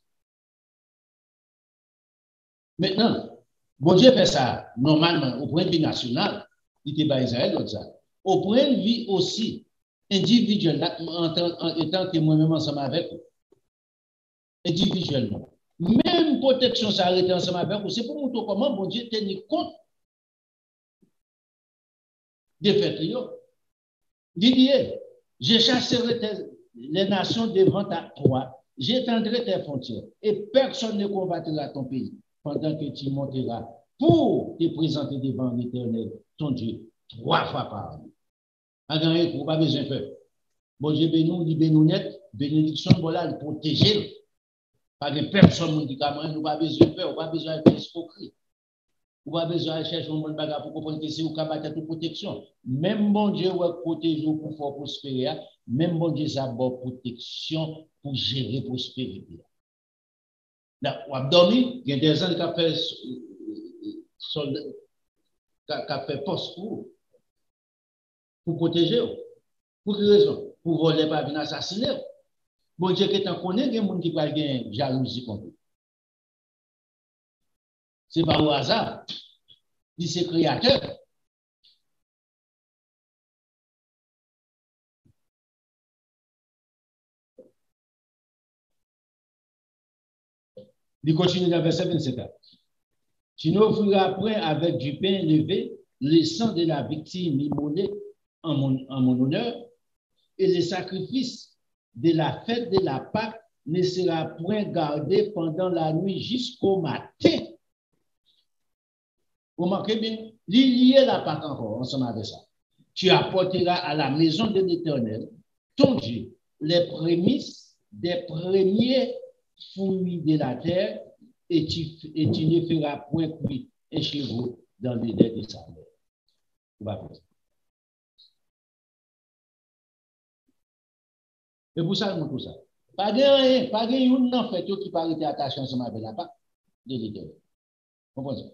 Maintenant, bon Dieu fait ça, normalement, au point de vue national, il était bas Israël, donc ça. Au point de vue aussi individuel, en étant que moi-même ensemble avec vous, individuellement. Même protection s'arrêter ensemble avec vous, c'est pour montrer comment bon Dieu tenir compte des faits. Il dit, je chasserai les nations devant toi, j'étendrai tes frontières, et personne ne combattra ton pays pendant que tu monteras pour te présenter devant l'Éternel, ton Dieu, 3 fois par an. En gagner, pour pas besoin de faire. Bon Dieu béni, béni net, bénédiction, voilà, le protéger. Pas de personne qui dit que nous pas besoin de faire, on pas besoin de faire escroquerie. On pas besoin de chercher un bon bagage pour comprendre que c'est au cabaret de protection. Même bon Dieu va protéger pour faire prospérer, même bon Dieu ça va protection pour gérer prospérité. Là, on a dormi, il y a des gens qui ont fait poste pour protéger. Pour quelle raison? Pour voler pas venir assassiner. Bon Dieu, quand on connaît, il y a des gens qui parlent de jalousie contre lui. Ce n'est pas au hasard. Il est créateur. Il continue dans le verset 27. Tu n'offriras point avec du pain levé le sang de la victime immolée en mon honneur, et le sacrifice de la fête de la Pâque ne sera point gardé pendant la nuit jusqu'au matin. Vous remarquez bien, lié la Pâque encore, ensemble avec ça. Tu apporteras à la maison de l'Éternel, ton Dieu, les prémices des premiers fruits de la terre, et tu ne feras point cuire un chevreau dans les lait de sa mère. Et pour ça, tout ça. Pas de une en fait qui peut être attaché ensemble avec la Pâque de l'Éternel. Vous comprenez?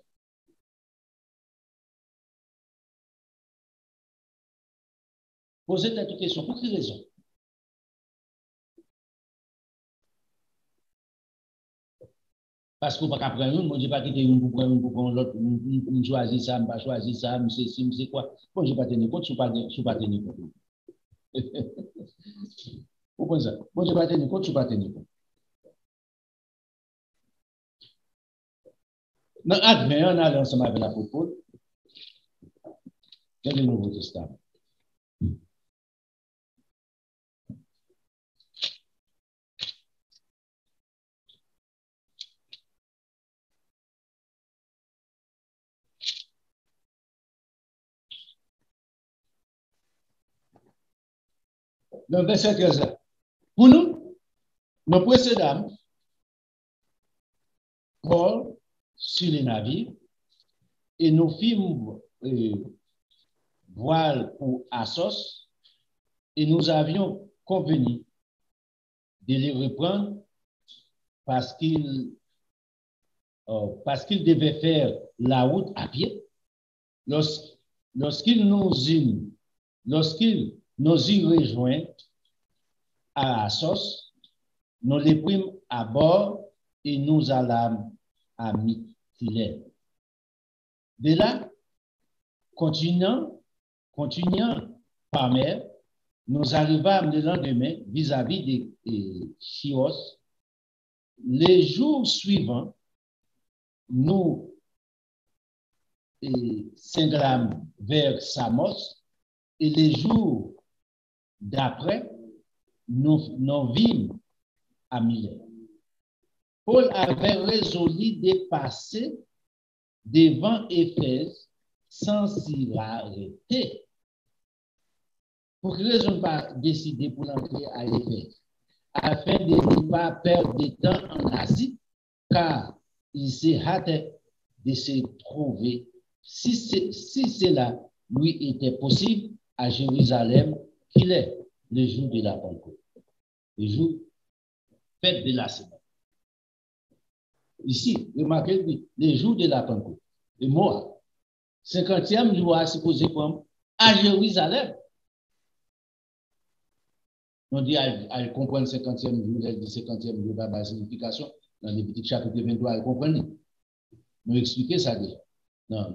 Posez cette question. Pour quelle raison? Parce qu'on ne peut pas prendre une, moi je ne vais pas quitter une pour prendre l'autre, je choisis ça, je ne vais pas choisir ça, je sais quoi. Bon, je ne vais pas tenir compte, je ne vais pas tenir compte. Vous comprenez ça? Bon, je ne vais pas tenir compte, je ne vais pas tenir compte. Dans Acte 20, on a allé ensemble avec l'apôtre Paul. C'est le Nouveau Testament. Dans le verset 13, pour nous, nos précédents, Paul, sur les navires, et nous fîmes voile pour Assos, et nous avions convenu de les reprendre parce qu'ils devaient faire la route à pied. Lorsqu'ils nous y rejoignent à Assos, nous les prîmes à bord et nous allâmes à Mytilène. De là, continuant par mer, nous arrivâmes le lendemain vis-à-vis de Chios. Les jours suivants, nous cinglâmes vers Samos, et les jours d'après, nous vîmes à Milet. Paul avait résolu de passer devant Éphèse sans s'y arrêter. Pour quelle raison pas décidé pour l'entrer à Éphèse? Afin de ne pas perdre de temps en Asie, car il se hâtait de se trouver, si cela lui était possible, à Jérusalem, qu'il est le jour de la Pentecôte, le jour fête de la semaine. Ici, remarquez le jour de la Pentecôte, le mois, 50e jour à supposer comme à Jérusalem. On dit à comprendre 50e jour, elle dit 50e jour, la signification, dans les petits chapitres 23, elle comprend. Nous expliquer ça déjà. Non,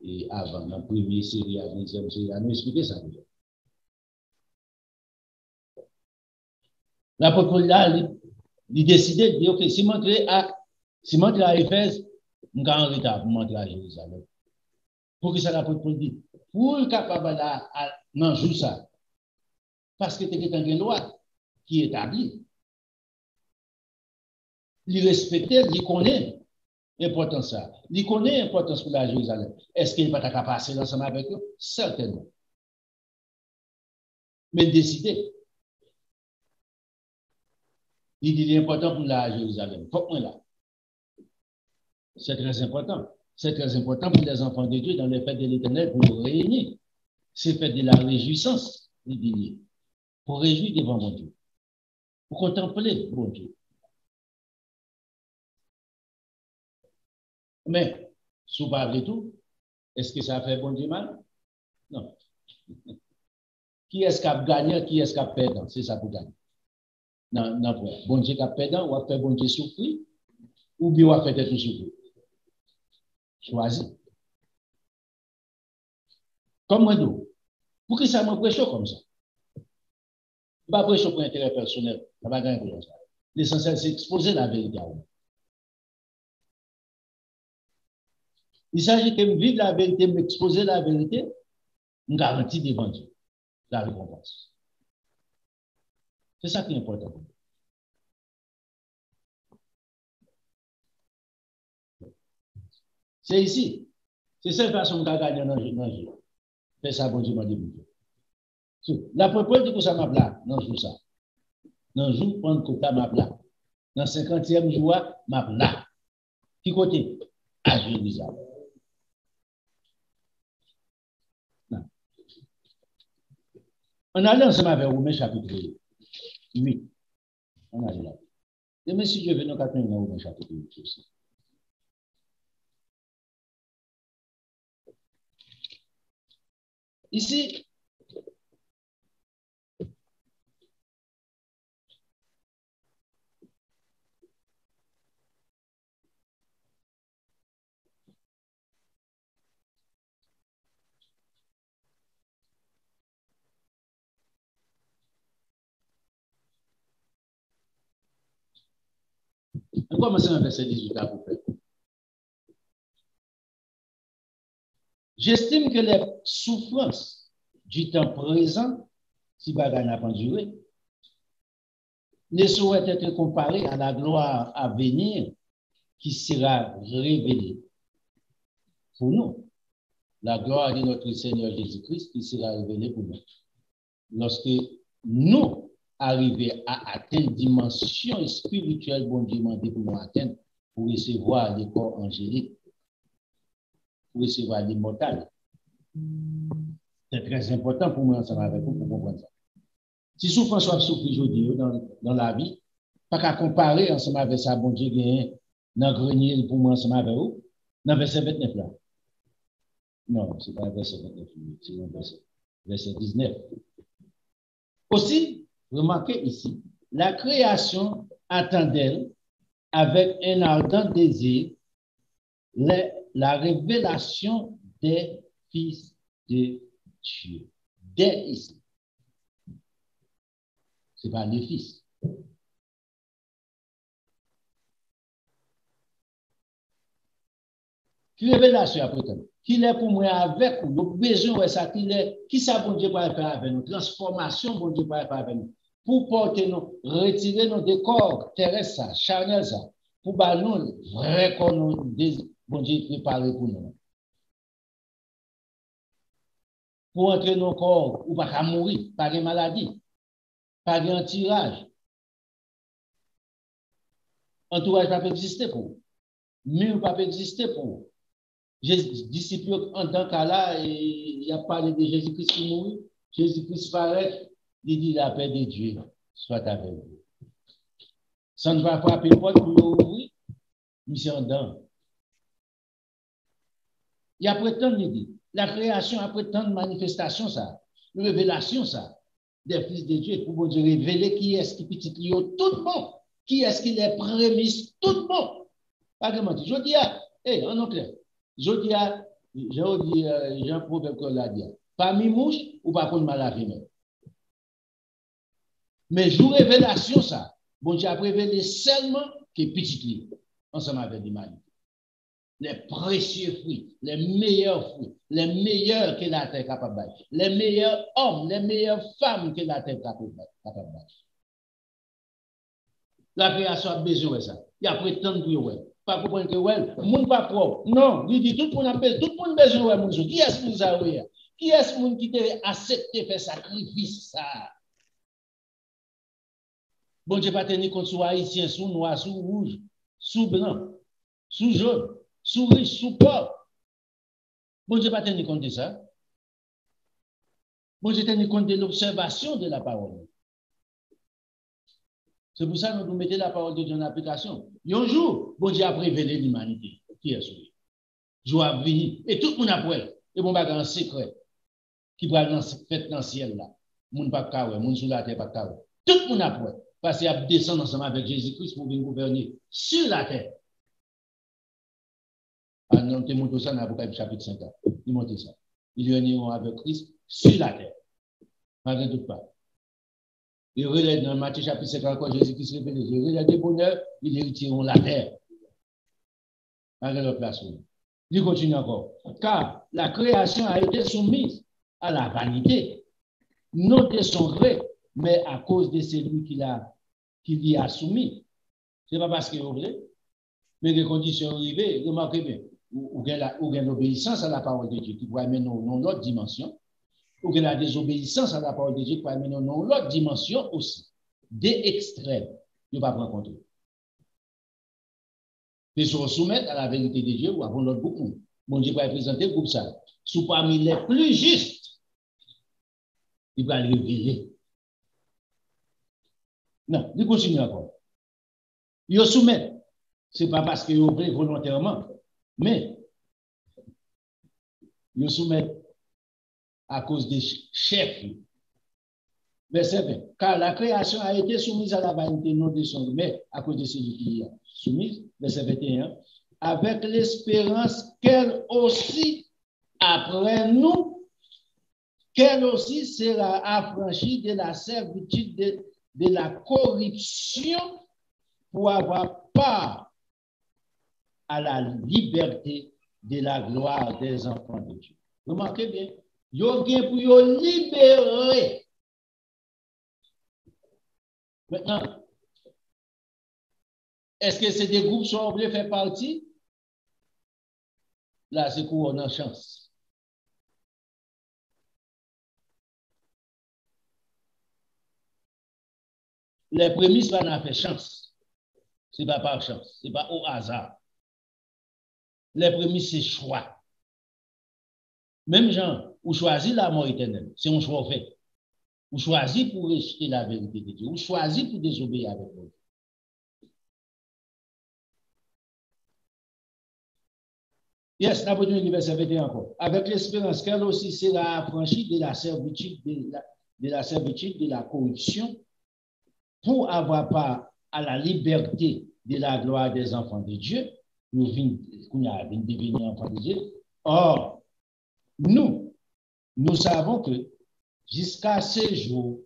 et avant, dans la première série, la deuxième série, nous expliquer ça déjà. L'apôtre Paul là, il décidait de dire, ok, si je montre à Éphèse, je vais en retard pour montrer à Jérusalem. Pour que ça l'apôtre Paul dit, pour le capable non, joue ça. Parce que tu es une loi qui est établie. Il respectait, il connaît l'importance ça. Il connaît l'importance pour la Jérusalem. Est-ce qu'il va pas passer ensemble avec eux? Certainement. Mais décider. Il dit l'important pour la Jérusalem. Faut que là. C'est très important. C'est très important pour les enfants de Dieu dans les fêtes de l'Éternel pour nous réunir. C'est fait de la réjouissance, il dit. Pour réjouir devant mon Dieu. Pour contempler mon Dieu. Mais, sous parler tout, est-ce que ça fait bon Dieu mal? Non. Qui est-ce qui a gagné, qui est-ce qui a perdu? C'est ça pour gagner. Non, bon Dieu qui a perdu, ou a fait bon Dieu souffrir, ou bien on a fait tout souffrir. Choisis. Comme moi, pour qui ça m'a prêché comme ça? Pas prêcher pour intérêt personnel, ça va gagner pour ça. L'essentiel, c'est exposer la vérité à vous. Il s'agit de vivre la vérité, m'exposer la vérité, une garantie devant Dieu, la récompense. C'est ça qui est important. C'est ici. C'est cette façon qu'on a gagné dans le jeu. C'est ça, bon Dieu m'a dit. La propos dit que ça m'a plat. Non, je joue ça. Non, je joue prendre que ça m'a plat. Dans le 50e jour, m'a plat. Qui côté? À Jérusalem. On a allé ensemble avec Romains chapitre 8. On a allé là. Et même si Dieu veut, nous avons dans Romains chapitre 8 aussi. Ici, on commence dans verset 18 à peu près. J'estime que les souffrances du temps présent, si bagay n'a pas duré, ne sauraient être comparées à la gloire à venir qui sera révélée pour nous. La gloire de notre Seigneur Jésus-Christ qui sera révélée pour nous. Lorsque nous arrivons à atteindre une dimension spirituelle, bon Dieu m'a dit pour nous atteindre, pour recevoir les corps angéliques, pour recevoir l'immortal. C'est très important pour moi ensemble avec vous pour comprendre ça. Si souffrance soit souffrir aujourd'hui dans la vie, pas qu'à comparer ensemble avec ça, bon Dieu gagne dans le grenier pour moi ensemble avec vous, dans verset 29 là. Non, ce n'est pas verset 29, c'est le verset 19. Aussi, remarquez ici, la création attend d'elle avec un ardent désir la révélation des fils de Dieu. Dès ici. Ce n'est pas les fils. Qui révélation après tout? Qui est pour moi avec nous? Nous besoin de ça. Qui ça bon Dieu va faire avec nous? Transformation bon Dieu va faire avec nous. Pour porter nous, retirer nos décors terrestres, charnels, pour nous vrai qu'on nous bon Dieu préparé pour nous. Pour entrer dans nos corps, ou pas mourir, par des maladies, par un tirage. Entourage ne peut pas exister pour vous. Mur ne peut pas exister pour vous. Disciple en tant qu'à là, il a parlé de Jésus-Christ qui mourit. Jésus-Christ paraît, il dit la paix de Dieu soit avec vous. Ça ne va pas frapper le porte pour l'ouvrir, mais c'est en dedans. Il y a prétendre, il dit, la création a prétendre manifestation, ça, révélation, ça, des fils de Dieu, pour Dieu révéler qui est-ce qui petit Lio, tout le monde, qui est-ce qui les prémices, tout le monde. Pas de mentir. Je dis, en anglais. Je dis, j'ai un proverbe qu'on l'a dit. Parmi mouches ou pas pour mal à même. Mais jour révélation, ça, bon Dieu a révélé seulement que petit Lio, ensemble avec l'humanité. Les précieux fruits, les meilleurs fruits, les meilleurs que la terre est capable de les meilleurs hommes, les meilleures femmes que la terre est capable de La création a besoin de ça. Il y a prétendre que ouais. Pas comprendre que ouais, le monde pas propre. Non, il dit tout le monde appelle, tout le monde besoin de monde. Qui est-ce que vous avez? Qui est-ce monde qui t'a accepté faire sacrifice ça? Bon Dieu pas tenir compte sur haïtien, sous noir, sous rouge, sous blanc, sous jaune. Sous riche, sous pauvre. Bon Dieu pas tenir compte de ça. Bon Dieu tenir compte de l'observation de la parole. C'est pour ça que nous mettons la parole de Dieu en application. Un jour, bon Dieu a révélé l'humanité. Qui est celui? Jour a venir. Et tout le monde a pris. Et bon bagage en secret. Qui va faire dans le ciel là. Moun pas kawe, moun sous la terre pas kawe. Tout le monde a pris. Parce qu'il a descendu ensemble avec Jésus-Christ pour venir gouverner sur la terre. Ah non, tu montes ça dans l'Apocalypse chapitre 5. Il monte ça. Il réuniront avec Christ sur la terre. Malgré tout pas. Il relève dans Matthieu chapitre 5 encore Jésus-Christ révélé. Il relève des bonheurs, ils retireront la terre. Malgré leur place. Il continue encore. Car la création a été soumise à la vanité. Non de son gré, mais à cause de celui qui l'y a soumis. Ce n'est pas parce qu'il voulait, mais les conditions arrivées, remarquez bien. Ou bien l'obéissance à la parole de Dieu qui pourrait amener dans l'autre dimension, ou bien la désobéissance à la parole de Dieu qui pourrait amener dans l'autre dimension aussi. Des extrêmes, ne pas prendre compte. Ils se soumettre à la vérité de Dieu ou à l'autre beaucoup. Mon Dieu va présenter pour ça. Sous parmi les plus justes, il va le révéler. Non, il continue encore. Il se soumet. Ce n'est pas parce qu'il ouvre volontairement. Mais, ils soumettent à cause des chefs. Verset 20. Car la création a été soumise à la vanité, non de son, mais à cause de celui qui est soumise. Verset 21. Avec l'espérance qu'elle aussi, après nous, qu'elle aussi sera affranchie de la servitude de la corruption pour avoir part à la liberté de la gloire des enfants de Dieu. Remarquez bien. Yo gen pour yo libérer. Maintenant, est-ce que c'est des groupes qui sont obligés de faire partie? Là, c'est qu'on a chance. Les prémices, on a fait chance. Ce n'est pas par chance, ce n'est pas au hasard. Les prémices, c'est choix. Même gens, vous choisissez la mort éternelle, c'est un choix fait. Vous choisissez pour rejeter la vérité de Dieu. Vous choisissez pour désobéir avec vous. Yes, la bonne verset 21 encore. Avec l'espérance qu'elle aussi sera affranchie de la servitude, de la corruption, pour avoir part à la liberté de la gloire des enfants de Dieu. Nous venons devenir enfants de Dieu. Or, nous savons que jusqu'à ce jour,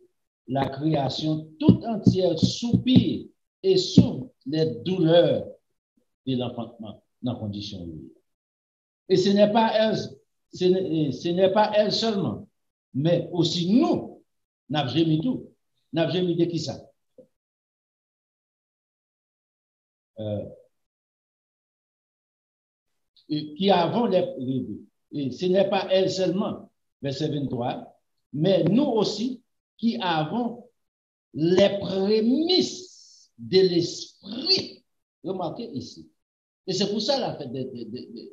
la création toute entière soupire et souffre les douleurs de l'enfantement dans condition de vie. Et ce n'est pas elle seulement, mais aussi nous, n'avons gémi tout. N'avons gémi de qui ça? Qui avons et ce n'est pas elle seulement, verset 23, mais nous aussi qui avons les prémices de l'esprit. Remarquez ici. Et c'est pour ça la fête des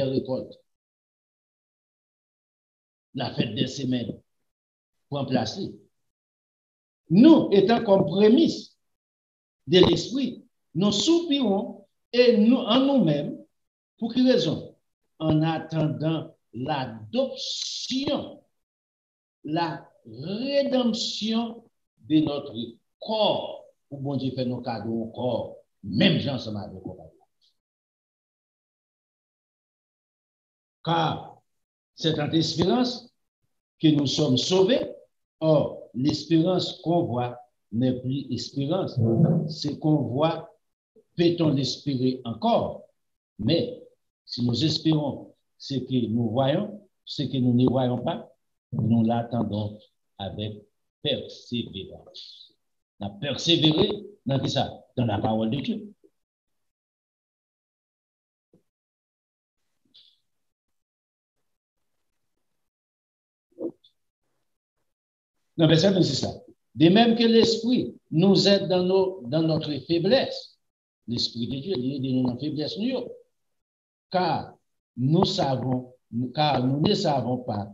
récoltes. La fête des semaines. Pour remplacer. Nous, étant comme prémices de l'esprit, nous soupirons et nous, en nous-mêmes, pour quelle raison? En attendant l'adoption, la rédemption de notre corps. Pour bon Dieu fait nos cadeaux au corps, même gens se marrent au corps. Car c'est en espérance que nous sommes sauvés. Or, l'espérance qu'on voit n'est plus espérance. Ce qu'on voit, peut-on l'espérer encore? Mais si nous espérons ce que nous voyons, ce que nous ne voyons pas, nous l'attendons avec persévérance. On a persévéré dans ça, dans la parole de Dieu. Non, mais c'est ça. De même que l'esprit nous aide dans notre faiblesse, l'esprit de Dieu aide dans notre faiblesse, car nous ne savons pas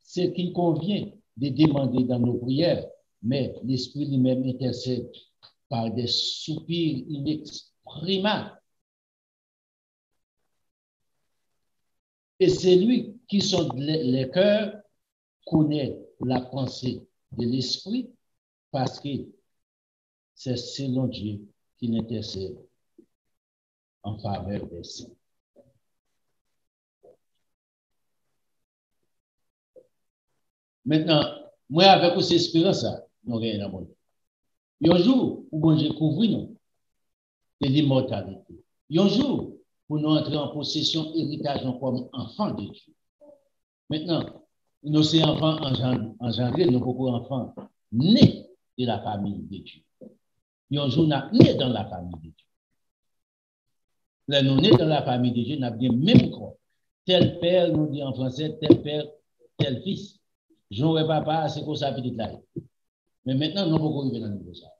ce qu'il convient de demander dans nos prières, mais l'esprit lui-même intercède par des soupirs inexprimables. Et c'est lui qui sonde les cœurs, connaît la pensée de l'esprit, parce que c'est selon Dieu qu'il intercède en faveur des saints. Maintenant, moi, avec cette espérance, nous n'avons rien à voir. Il y a un jour où bon Dieu couvre nous de l'immortalité. Il y a un jour où nous entrons en possession héritage comme enfants de Dieu. Maintenant, nous sommes enfants engendrés, nous sommes enfants nés de la famille de Dieu. Il y a un jour, nous sommes nés dans la famille de Dieu. Là, nous nés dans la famille de Dieu, nous avons bien même quoi. Tel père, nous dit en français, tel père, tel fils. Je n'aurais pas, c'est comme ça, petit là. Mais maintenant, nous ne pouvons pas arriver dans le niveau ça.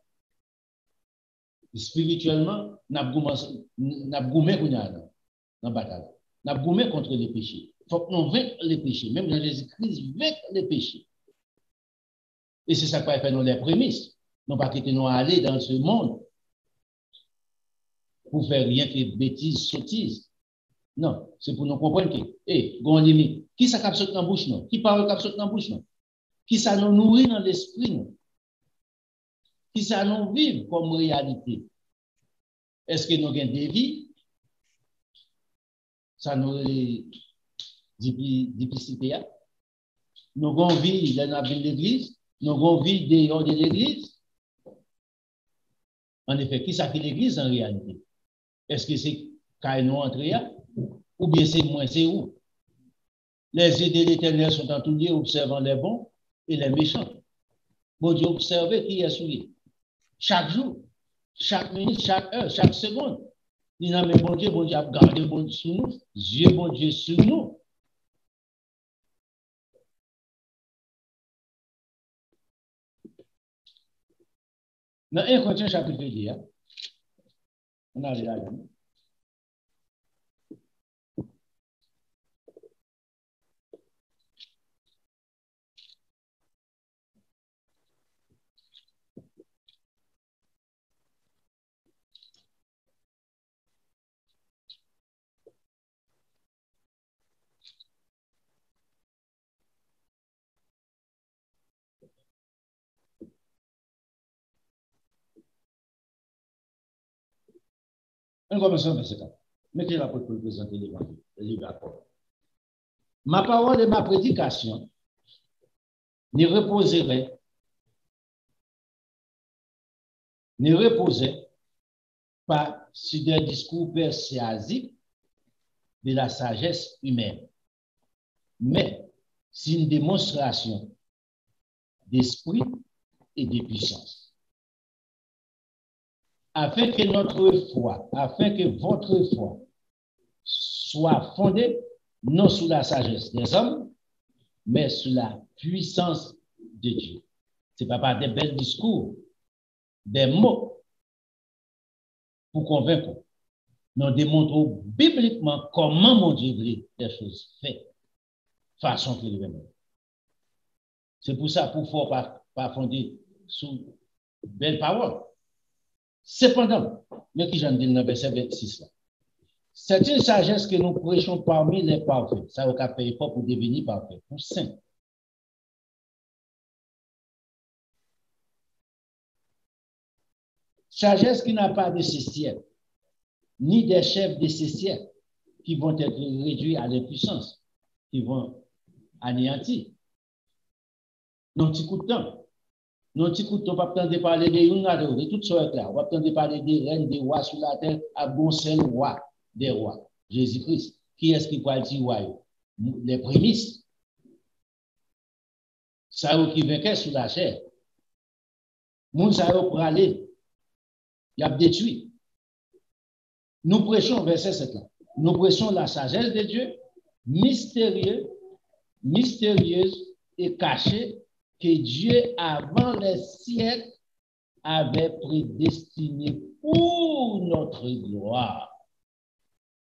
Spirituellement, nous avons gommé dans la bataille. Nous avons gommé contre les péchés. Il faut que nous vaincre les péchés. Même dans Jésus-Christ, vaincre les péchés. Et c'est ça qui va faire nous les prémices. Nous ne pas quitter nous aller dans ce monde pour faire rien que bêtises, sottises. Non, c'est pour nous comprendre que, gon limite, qui ça cap saute dans la bouche, non? Qui parle cap saute dans la bouche, non? Qui ça nous nourrit dans l'esprit, non? Qui ça nous vit comme réalité? Est-ce que nous avons des vies? Ça nous difficile. Nous avons vie dans l'église, nous avons vie dehors de l'église. En effet, qui ça fait l'église en réalité? Est-ce que c'est quand nous entrons ou bien c'est moi, c'est où? Les yeux de l'Éternel sont en tout lieu, observant les bons et les méchants. Bon Dieu, observez qui est souillé. Chaque jour, chaque minute, chaque heure, chaque seconde. Il n'a mais bon Dieu a gardé bon Dieu sur nous, Dieu bon Dieu sur nous. Dans 1 Corinthiens chapitre 10, on a là. On commence au verset 4. Mettez la porte pour le présenter l'évangile, le livre d'accord. Ma parole et ma prédication ne reposaient pas sur des discours persuasifs de la sagesse humaine, mais c'est une démonstration d'esprit et de puissance. Afin que votre foi soit fondée non sur la sagesse des hommes, mais sur la puissance de Dieu. Ce n'est pas par des belles discours, des mots pour convaincre. Nous démontrons bibliquement comment mon Dieu voulait des choses faites, façon qu'il veut. C'est pour ça, pour faut pas fonder sous belles paroles. Cependant, mais qui j'en dis dans le verset 26 là, c'est une sagesse que nous prêchons parmi les parfaits. Ça, on ne paye pas pour devenir parfait, pour saint. Sagesse qui n'a pas de ces siècles, ni des chefs de ces siècles qui vont être réduits à l'impuissance, qui vont anéantir. Non, petit coup de temps. Non, petit coup de temps, pas besoin de parler de toutes sortes là. On va besoin de parler des reines, des rois sur la terre, à bon seul roi des rois, Jésus-Christ. Qui est-ce qui va dire roi? Les prémices. Ça qui vainquait sur la chair. Moun ça pour aller. Il a détruit. Nous prêchons, verset 7 là. Nous prêchons la sagesse de Dieu, mystérieuse et cachée, que Dieu, avant les siècles, avait prédestiné pour notre gloire.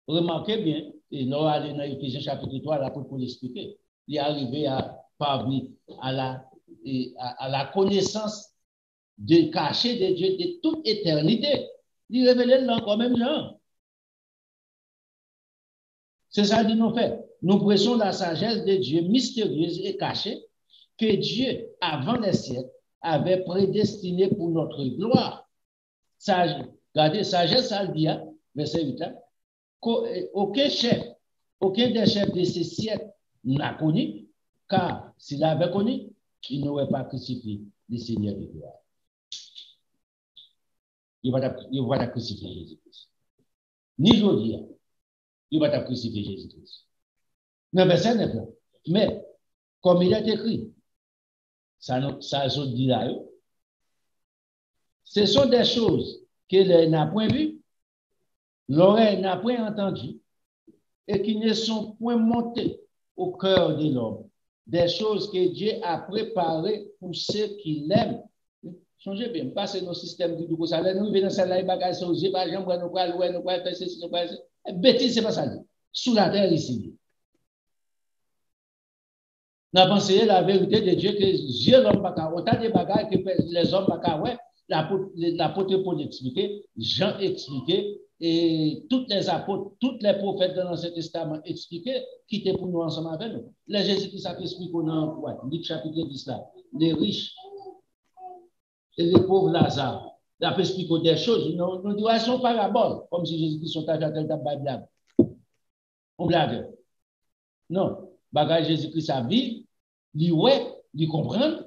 Remarquez bien, et nous allons dans Éphésiens chapitre 3, là pour l'expliquer. Il est arrivé à parvenir à la connaissance de cachée de Dieu de toute éternité. Il révélait là quand même genre. C'est ça que nous fait. Nous prêchons la sagesse de Dieu mystérieuse et cachée que Dieu, avant les siècles, avait prédestiné pour notre gloire. Regardez, sagesse, ça le dit, verset 8, aucun des chefs de ces siècles n'a connu, car s'il avait connu, il n'aurait pas crucifié le Seigneur de gloire. Il va pas crucifier Jésus-Christ. Ni Jodia, il va crucifier Jésus-Christ. Mais verset 9, mais comme il est écrit, ça se dit là, ce sont des choses que l'œil n'a point vues, l'oreille n'a point entendues, et qui ne sont point montées au cœur de l'homme. Des choses que Dieu a préparées pour ceux qui l'aiment. Changez bien, passez nos systèmes de coup, ça nous venons celle-là, bagages sont usés, par exemple, nous croyons, faire ceci, nous croyons. Bêtise, c'est pas ça. Sous la terre ici. Nous avons pensé la vérité de Dieu que Dieu l'homme pas qu'à autant de bagages que les hommes pas qu'à ouais. L'apôtre Paul expliqué, Jean expliqué, et tous les apôtres, tous les prophètes de l'Ancien Testament expliqué, qui étaient pour nous ensemble avec nous. Les Jésus-Christ a expliqué dans quoi? Luc chapitre 10 là. Les riches et les pauvres Lazare. Il a expliqué des choses. Nous disons, elles sont paraboles, comme si Jésus-Christ sont à la Bible. On blague. Non. Bagage Jésus-Christ a vu, lui comprendre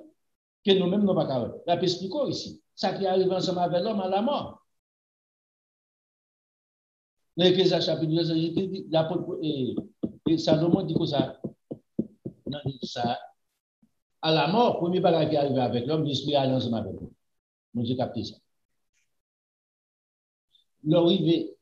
que nous-mêmes nous pas capable. Il a expliqué ici. Ça qui arrive ensemble avec l'homme à la mort. L'Ecclésiaste chapitre 2, l'apôtre Salomon dit que ça, ça, à la mort, premier bagage qui arrive avec l'homme, l'esprit a ensemble avec lui. Moi, j'ai capté ça. L'arrivée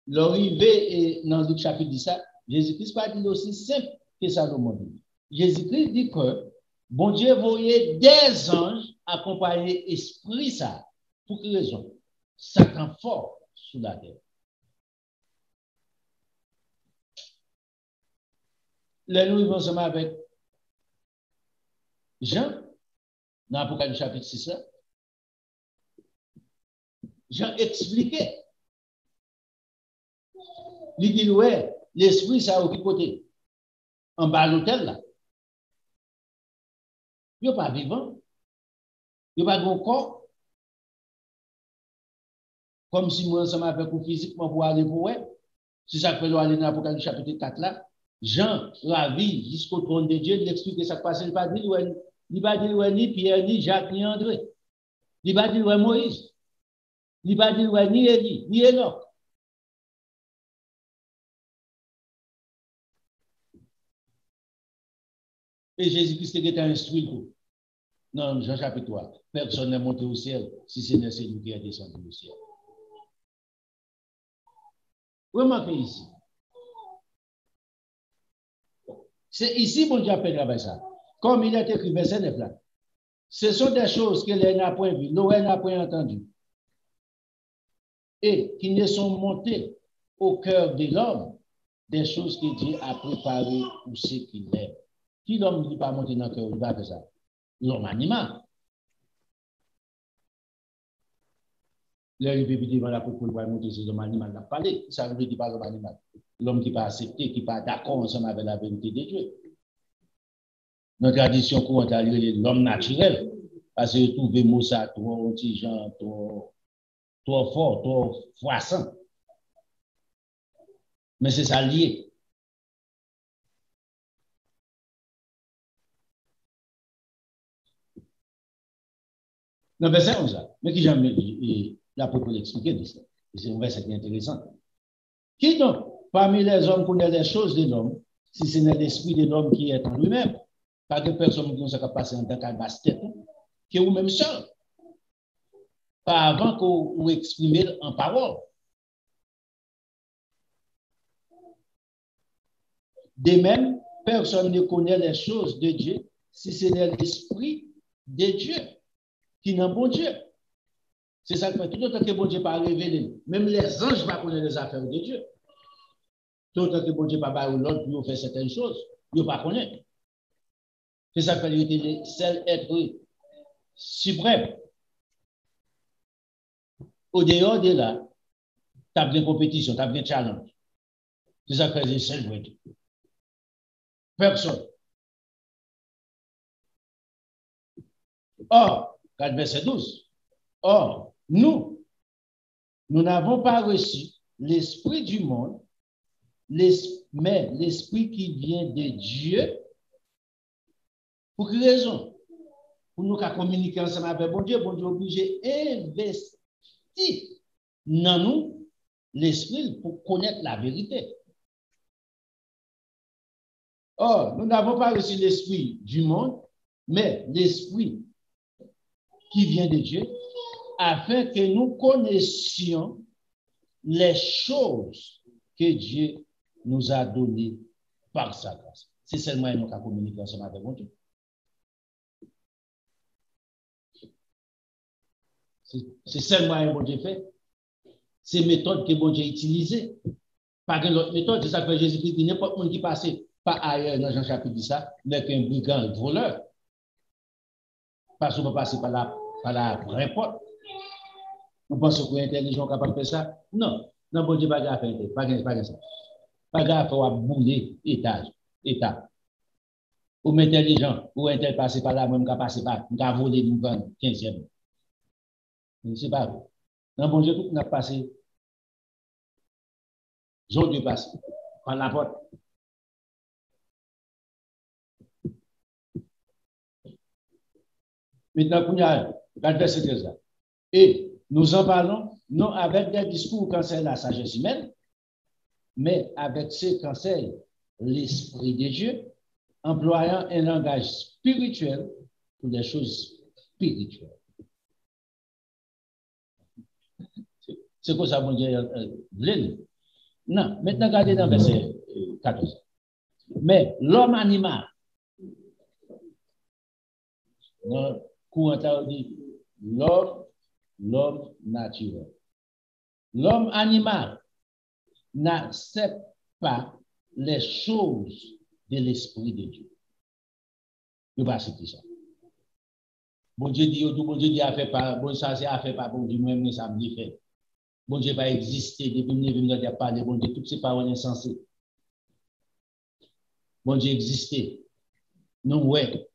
dans le chapitre 10, Jésus-Christ pas dit aussi simple que ça le monde. Jésus-Christ dit que bon Dieu voyait des anges accompagner esprit ça. Pour quelle raison? Satan fort sous la terre. Là, nous vivons ensemble avec Jean, dans l'Apocalypse chapitre 6, là. Jean expliquait. Il dit, ouais, l'esprit, ça a occupé côté. En bas de l'hôtel, là. Il n'est pas vivant. Il n'y a pas de corps. Comme si moi, ensemble avec vous physiquement pour aller pour eux. Si ça fait aller dans l'Apocalypse chapitre 4, là. Jean, ravi, jusqu'au trône de Dieu, il explique que ça passe. Il ne va pas dire ni Pierre, ni Jacques, ni André. Il ne va pas dire Moïse. Il ne va pas dire ni Élie, ni Enoch. Et Jésus-Christ était instruit tout. Non, Jean chapitre 3. Personne n'est monté au ciel si ce n'est celui qui est descendu au ciel. Remarquez ici. C'est ici mon Dieu appelle avec ça. Comme il est écrit, verset 9 là. Ce sont des choses que l'œil n'a point vues, l'oreille n'a point entendues, et qui ne sont montées au cœur de l'homme, des choses que Dieu a préparées pour ceux qui l'aiment. Qui l'homme ne dit pas monter dans le cœur, il va faire ça. L'homme animal. L'homme qui devant la pour monter, c'est l'homme animal n'a pas parlé. Ça ne veut dire pas l'homme animal. L'homme qui n'est pas accepté, qui n'est pas d'accord ensemble avec la vérité de Dieu. Notre tradition courante a lié l'homme naturel. Parce que tout le monde ça, trop intelligent, trop fort, trop froissant. Mais c'est ça lié. Dans le verset 11, mais qui j'aime l'apôtre l'expliquer, c'est un verset qui est intéressant. Qui donc, parmi les hommes, connaît les choses de l'homme, si ce n'est l'esprit de l'homme qui est en lui-même? Pas de personne qui ne s'est passé en tant qu'albastet, que vous-même seul. Pas avant que vous exprimez en parole. De même, personne ne connaît les choses de Dieu si ce n'est l'esprit de Dieu qui n'est bon Dieu. C'est ça que fait. Tout autant que bon Dieu pas révélé. Même les anges ne connaissent les affaires de Dieu. Tout autant que bon Dieu pas l'autre pour faire certaines choses, ils ne pas connaissent. C'est ça que fait le seul être suprême. Au dehors de là, tu as bien compétition, tu as bien challenge. C'est ça que fait le seul vrai. Personne. Or, 4 verset 12. Or, nous n'avons pas reçu l'esprit du monde, mais l'esprit qui vient de Dieu. Pour quelle raison? Pour nous communiquer ensemble avec bon Dieu est obligé d'investir dans nous l'esprit pour connaître la vérité. Or, nous n'avons pas reçu l'esprit du monde, mais l'esprit qui vient de Dieu, afin que nous connaissions les choses que Dieu nous a données par sa grâce. C'est seulement nous qui communiquons ensemble avec bon Dieu. C'est seulement un bon Dieu fait. C'est méthode que bon Dieu a utilisée. Pas que l'autre méthode, c'est ça que Jésus-Christ dit, n'importe qui passe pas ailleurs dans Jean chapitre 10, n'est qu'un brigand voleur. Parce qu'on peut passer par la vraie porte. Vous pensez qu'on est intelligent capable de faire ça? Non. Non, bon Dieu, pas grave, pas ça. Pas grave, il faut bouler état. Ou intelligent, ou intelligent passer par là, même qu'à passer par, qu'à voler, nous vendre 15e. C'est pas vrai. Non, bon Dieu, tout n'a passé. J'en Dieu passe par la porte. Maintenant, il y a le verset 13 là. Et nous en parlons non avec des discours qu'enseigne la sagesse humaine, mais avec ceux qu'enseigne l'Esprit de Dieu, employant un langage spirituel pour des choses spirituelles. C'est quoi ça, mon Dieu? Non, maintenant, regardez dans verset 14. Mais l'homme animal, dans le courant, dit l'homme naturel. L'homme animal n'accepte pas les choses de l'Esprit de Dieu. Je ne vais pas citer ça. Bon Dieu dit, a fait pas, bon ça c'est a fait pas, bon Dieu, moi-même ça me dit fait. Bon Dieu va exister, depuis que je viens de parler, bon Dieu, toutes ces paroles insensées. Bon Dieu existait. Non, ouais.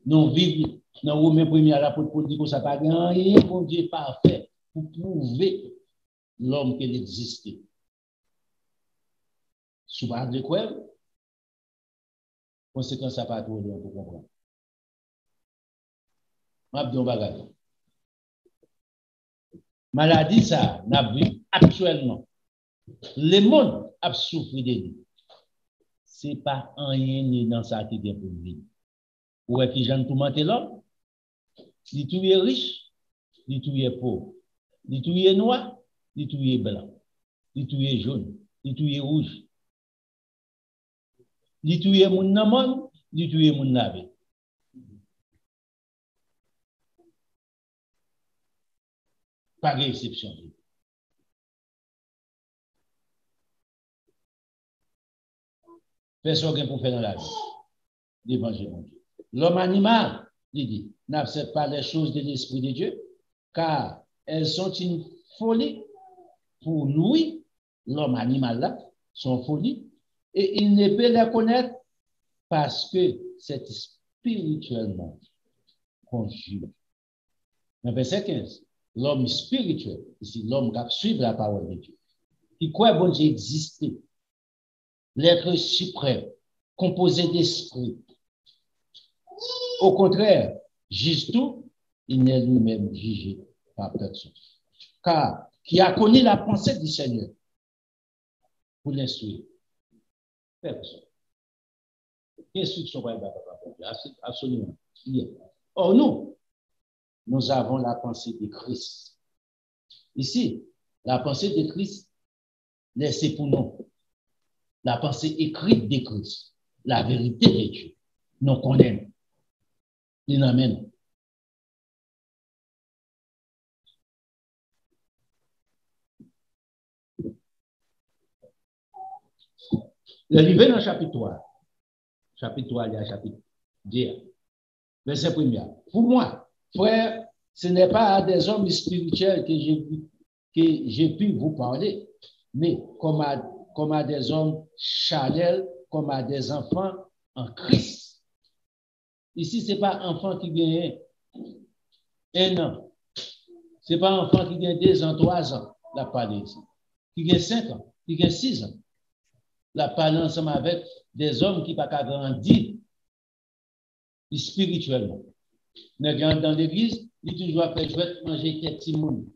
Non, vivre. Non, vous, mes premiers rapports pour dire que ça n'a pas rien, bon Dieu parfait, pour prouver l'homme qu'il existait. Souvent, de quoi? Conséquence, ça pas trop pour comprendre. Maladie, ça, n'a vu actuellement. Le monde a souffert de lui. Ce n'est pas rien dans sa qui est pour lui. Ou est-ce que j'en tout monté l'homme? Si tout est riche, si tout est pauvre, si tout est noir, si tout est blanc, si tout est jaune, si tout est rouge, si tout est moun nan monde, si tout est moun nabe. Pas d'exception. Personne pour faire dans la vie. L'évangile de Dieu. L'homme animal, il dit, n'accepte pas les choses de l'Esprit de Dieu, car elles sont une folie pour nous, l'homme animal là, sont folie, et il ne peut les connaître parce que c'est spirituellement conçu. Dans verset 15, l'homme spirituel, ici l'homme qui suit la parole de Dieu, qui croit bon Dieu exister, l'être suprême, composé d'esprit. Au contraire, juge tout, il n'est lui-même jugé par personne. Car qui a connu la pensée du Seigneur pour l'instruire? Personne. Instruction par absolument. Or, nous avons la pensée de Christ. Ici, la pensée de Christ, laissez pour nous. La pensée écrite de Christ, la vérité de Dieu, nous connaissons. Il amène. Le livre dans le chapitre 3. Chapitre 3, il y a chapitre 10. Verset 1er. Pour moi, frère, ce n'est pas à des hommes spirituels que j'ai pu vous parler, mais comme à des hommes charnels, comme à des enfants en Christ. Ici, ce n'est pas enfant qui gagne 1 an. Ce n'est pas enfant qui gagne 2 ans, 3 ans, la parler ici. Qui gagne 5 ans, qui gagne 6 ans. La parler ensemble avec des hommes qui ne sont pas grandis spirituellement. Dans l'église, il toujours fait jouer, manger des petits mouns.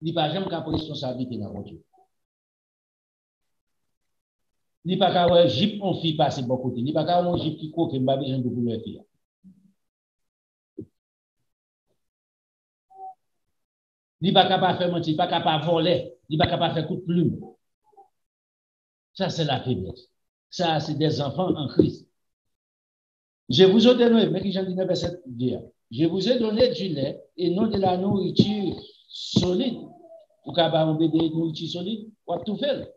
Il n'a pas jamais de responsabilité dans votre Dieu. Il n'a pas de jeep, on fait passer de bon côté. Il n'a pas de jeep qui court, qui n'a pas besoin de vouloir faire. Il n'est pas capable de faire mentir, il n'est pas capable de voler, il n'est pas capable de faire coup de plume. Ça, c'est la faiblesse. Ça, c'est des enfants en Christ. Je vous ai donné, mais qui j'en dis verset 10. Je vous ai donné du lait et non de la nourriture solide. Pour qu'à bébé nourriture solide, on va tout faire.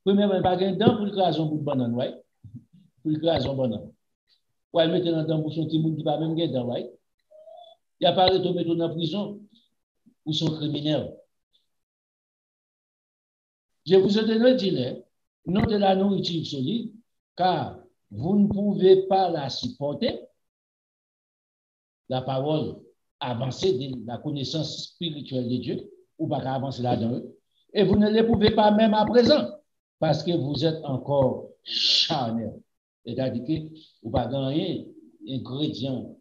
Premièrement, pas de dents pour le craser un bout de banane, ouais. Pour le craser un banane. Ou elle mettre dans le dent pour son petit monde qui va même gagner, ouais. Il n'y a pas de tomber dans la prison ou sont criminels. Je vous ai donné du lait, non de la nourriture solide, car vous ne pouvez pas la supporter. La parole avancée de la connaissance spirituelle de Dieu, ou pas avancer là-dedans. Et vous ne les pouvez pas même à présent, parce que vous êtes encore charnel. C'est-à-dire que vous n'avez pas gagné ingrédient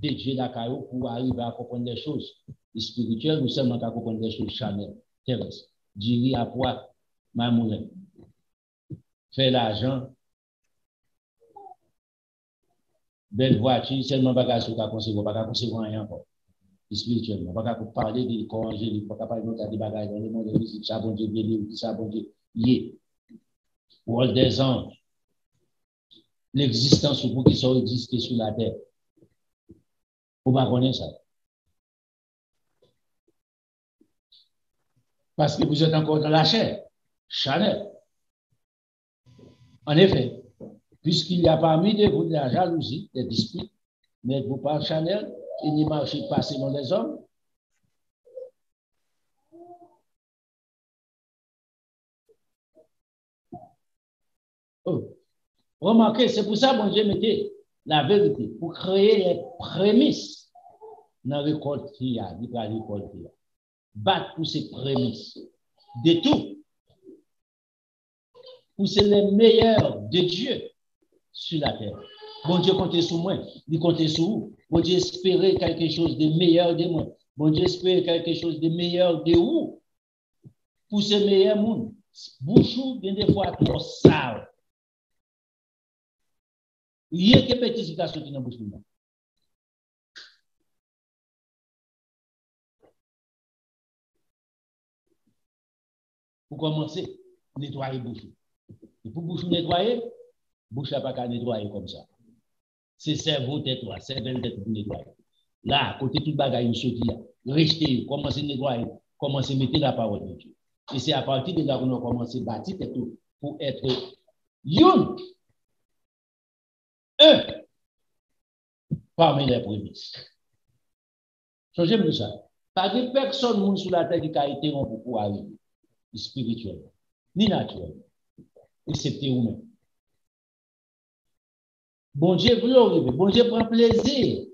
de Dieu d'accord pour arriver à comprendre des choses spirituelles ou seulement à comprendre des choses charnelles, terrestres. Du riz à poids, ma moulin. Faire l'argent belle voiture, seulement bagage sur la concevoir, pas concevoir rien encore. Spirituellement, pas parler de corps angélique, pas parler de bagages dans le monde de ça, bon Dieu, ça, bon Dieu, y rôle des anges, l'existence pour qu'ils soient existés sur la terre. Vous ne connaissez ça. Parce que vous êtes encore dans la chair, charnel. En effet, puisqu'il y a parmi de vous de la jalousie, des disputes, n'êtes-vous pas charnel et n'y marchez pas selon les hommes? Oh. Remarquez, c'est pour ça que bon Dieu mettait la vérité, pour créer les prémices dans la récolte qu'il y a, dans la récolte qu'il y a. Battre pour ces prémices de tout. Pousser les meilleurs de Dieu sur la terre. Bon Dieu comptait sur moi, il comptait sur vous. Bon Dieu espérait quelque chose de meilleur de moi. Bon Dieu espérait quelque chose de meilleur de vous. Pour ces meilleurs mondes. Bouchou, bien des fois, trop sale. Il y a que petit qui a sorti dans la bouche de moi. Pour commencer, nettoyer bouche. Et pour bouche nettoyer, bouche n'a pas qu'à nettoyer comme ça. C'est cerveau tête, cerveau tête pour nettoyer. Là, côté tout bagaille, une chose qui a. Restez, commencez à nettoyer, commencez à mettre la parole de Dieu. Et c'est à partir de là qu'on a commencé à bâtir tout pour être un parmi les prémices. Changez de ça. Pas de personne sur la terre qui a été rompu pour arriver, spirituellement, ni naturellement, excepté vous-même. Bon Dieu veut arriver, bon Dieu prend plaisir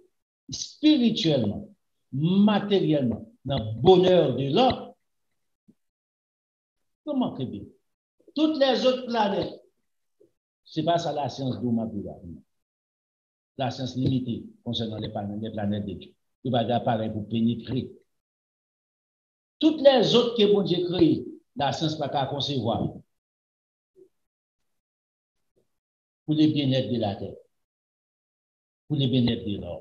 spirituellement, matériellement, dans le bonheur de l'homme. Comment que bien? Toutes les autres planètes, ce n'est pas ça la science d'Oumabula. La science limitée concernant les planètes de Dieu. Il va apparaître pour pénétrer. Toutes les autres que bon Dieu crée, la science n'a pas concevoir. Pour le bien-être de la terre. Pour le bien-être de l'homme.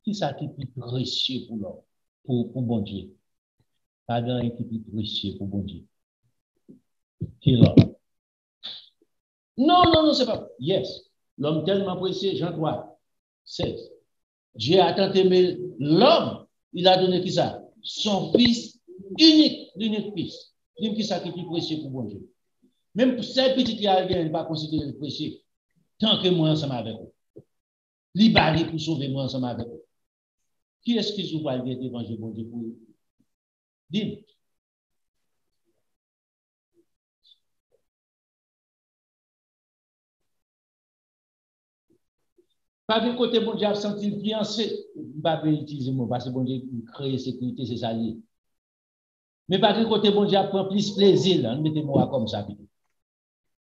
Qui ça qui est plus précieux pour l'homme, pour bon Dieu? Pas grand qui est plus précieux pour bon Dieu. Qui est l'homme? Non, c'est pas. Yes. L'homme tellement précieux, Jean 3, 16. Dieu a tant aimé l'homme, il a donné qui ça? Son fils unique, l'unique fils. Même qui ça qui est plus précieux pour bon Dieu. Même pour ces petits qui arrivent, il ne va pas considérer le précieux. Tant que moi ensemble avec vous. Libéré pour sauver moi ensemble avec vous. Qui est-ce qui joue à l'évangile bon Dieu pour vous? Dis. Pas de côté, bon Dieu a senti le fiancé. Je ne vais pas utiliser le mot parce que bon Dieu crée sécurité, c'est ça. Mais pas de côté, bon Dieu a pris plus plaisir. Mettez-moi comme ça.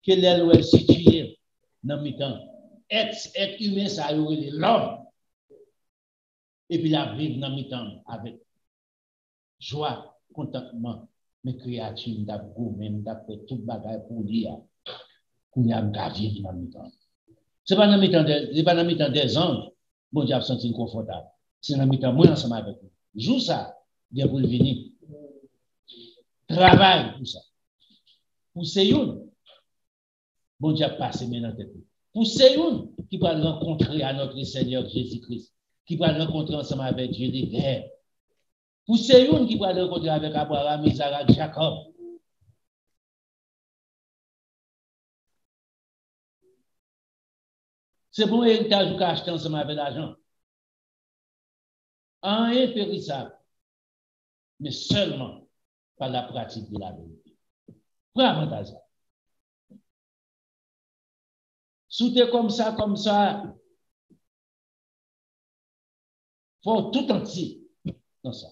Quelle est l'ouest située dans mes temps? Être humain, ça a eu l'homme. Et puis la vivre dans mes temps avec joie, contentement. Mes créatures, d'abord, même d'après tout bagage pour dire qu'on y a vivre dans mes temps. Ce n'est pas dans mes temps des anges, bon Dieu a senti confortable. C'est dans mes temps, moi, ensemble avec vous. Joue ça, bien pour le venir. Travaille pour ça. Pour ces une, bon Dieu a passé maintenant tête. Pour ces une qui va rencontrer à notre Seigneur Jésus-Christ, qui va rencontrer ensemble avec Dieu les Pères. Pour ces une qui va rencontrer avec Abraham, Isaac, Jacob. C'est bon héritage ou acheter ensemble avec l'argent. En impérissable, mais seulement par la pratique de la vérité. Pour avantage. Soutez comme ça, faut tout entier dans ça.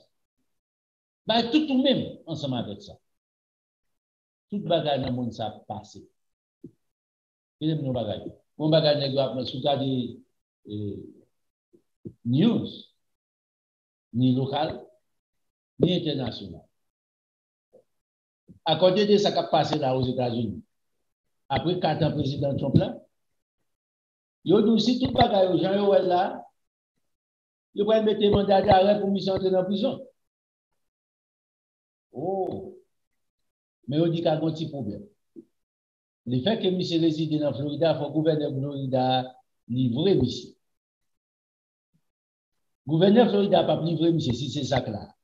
Bah, tout ou même ensemble avec ça. Tout bagage dans le monde, ça passe. Quel est mon bagage? Mon bagage n'est sous des news, ni local, ni international. À côté de ça qui a passé là aux États-Unis, après 4 ans président Trump là, Yo dit si tout bagay Jean Yoel là, yo va mettre mandat d'arrêt pour monsieur entrer dans prison. Oh, mais on dit qu'il y a un petit problème. Le fait que monsieur réside dans Florida, il faut que le gouverneur de Florida livre monsieur. Le gouverneur de Florida n'a pas livré monsieur si c'est ça que là.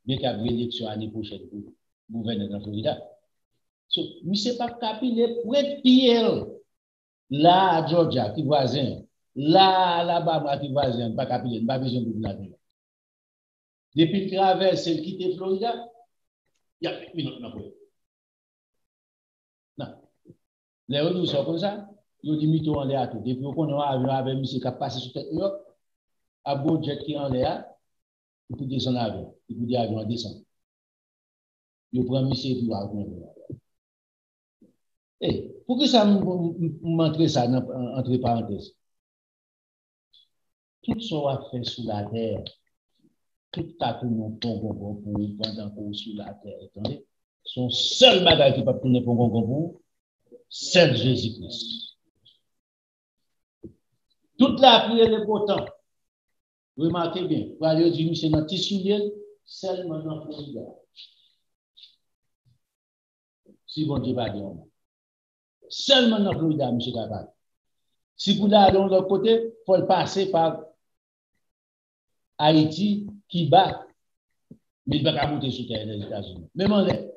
Mais qu'il y a une élection l'année prochaine pour le gouverneur de Florida. So, monsieur pas capable pour être pire. Là, à Georgia, qui voisin. Là, à Alabama, qui voisin. Pas capable, pas besoin de la vie. Depuis qu'il traverse et quitte Florida, il y a 8 minutes. Non. Les autres sont comme ça. Ils disent mito en l'air tout. Depuis qu'on a un avion avec monsieur qui a passé sur tête, à beau jet qui est en l'air, il peut descendre l'avion. Il peut dire avion descend. Il prend monsieur et puis il va revenir. Et pourquoi ça m'entrer ça entre parenthèses? Tout ce qu'on a fait sous la terre, tout ça que nous pouvons pendant qu'on est sur la terre, attendez, son seul bagage qui peut tourner pour vous, c'est Jésus-Christ. Toute la prière est pourtant. Remarquez bien, vous allez dire, c'est notre tissu, seulement dans Florida. Si bon Dieu va dire, seulement dans Florida, M. Capable. Si vous allez de l'autre côté, il faut le passer par Haïti qui bat, mais il ne va pas monter sur terre des États-Unis. Même en l'air.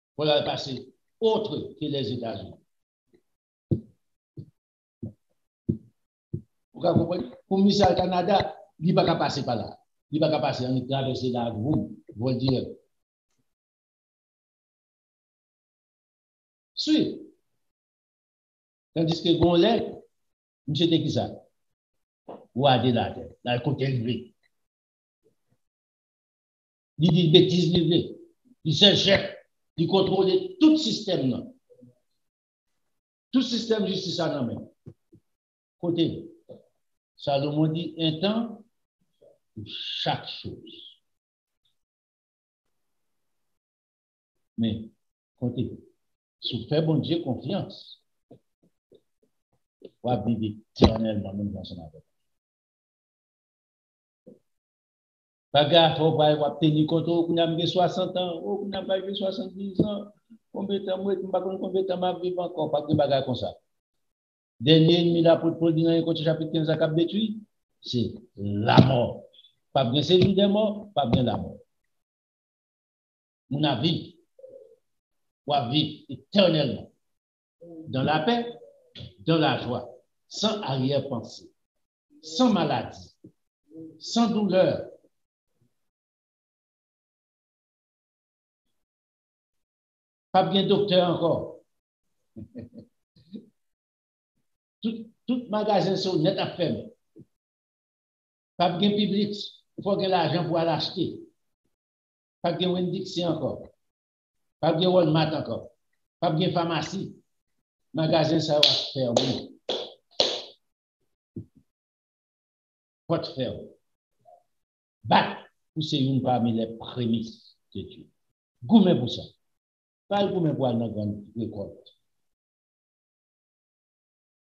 Il faut le passer autre que les États-Unis. Vous comprenez? Pour M. au Canada, il ne va pas passer par là. Il ne va pas passer, on traverser la route, vous le dire. Suite. Tandis que Gonlet, M. de qui ça? Ou à la terre, dans le côté élevé. Il dit bêtises livrées. Il se chef. Il contrôle tout système. Non. Tout système justice à non même. Côté. Salomon dit un temps pour chaque chose. Mais, côté. Si vous faites bon Dieu confiance, vous allez vivre éternellement même dans son avenir. Pas gaffe, vous allez tenir compte, vous avez 60 ans, vous avez 70 ans, combien de temps, combien de temps, je vais vivre encore, pas de bagarre comme ça. Dernier ennemi là pour le dire dans le chapitre 15 à cap détruit, c'est la mort. Pas bien séjour des morts, pas bien la mort. Mon avis, on va vivre éternellement dans la paix, dans la joie, sans arrière-pensée, sans maladie, sans douleur. Pas bien docteur encore. Tout magasin sont net à fermer. Pas bien public, il faut que l'argent pour l'acheter. Pas bien Winn-Dixie encore. Pas bien Walmart encore. Pas bien pharmacie. Magasin, ça va fermer. Pas de fermer. Bat, c'est une parmi les prémices de Dieu. Goumé pour ça. Pas le goumé pour aller dans la grande récolte.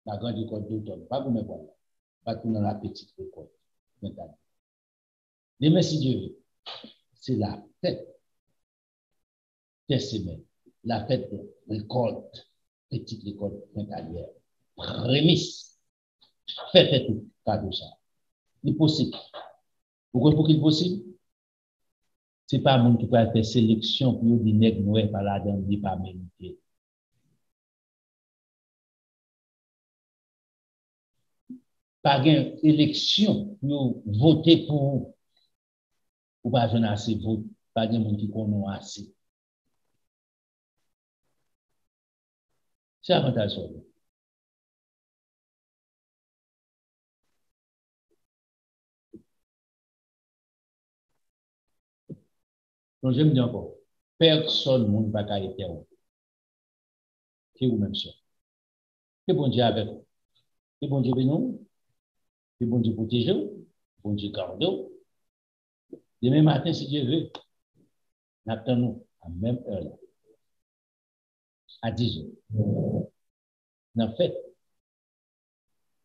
La grande récolte d'automne. Pas goumé pour aller. Pas tout dans la petite récolte. Mais merci Dieu. C'est la fête des semaines. La fête de récolte. Petite récolte printanière. Prémisse. Faites tout. Pas de ça. Il est possible. Pourquoi pour qu'il est possible? Ce n'est pas un monde qui peut faire sélection pour dire nègres noirs par là dans le pas mérité. Pas une élection pour voter pour vous. Ou pas jeune assez vote. Pas de monde qui connaît assez. C'est avantage. Donc, j'aime dire encore, personne ne va pas être où. C'est vous-même ça. C'est bon Dieu avec vous. C'est bon Dieu avec nous. C'est bon Dieu protéger. Bon Dieu garde. Demain matin, si Dieu veut, nous attendons à la même heure, à 10 heures. En fait,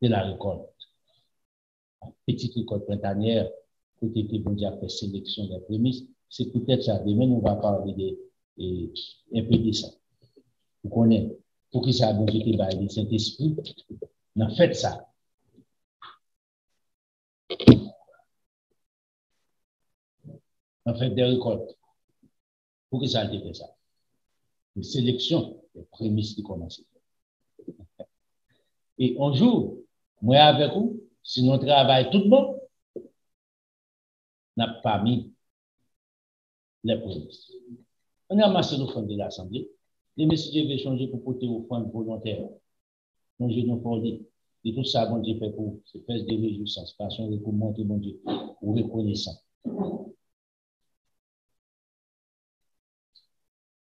c'est la récolte. La petite récolte printanière, côté que bon Dieu a fait sélection des prémices, c'est peut-être ça. Demain, on va parler un peu de ça. Vous connaissez, pour que ça a bon Dieu qui va le Saint-Esprit, on a fait ça. On fait des récoltes. Pour que ça ait fait ça. Une sélection des prémices qui commencent. Et un jour, moi avec vous, si nous travaillons tout bon, n'a pas mis les prémices. On a amassé le fonds de l'Assemblée. Les messieurs veulent changer pour porter au fonds volontaire. Donc, je n'ai pas dit. Et tout ça, bon Dieu fait pour se faire des réjouissances, façon de monter, bon Dieu, pour reconnaissant.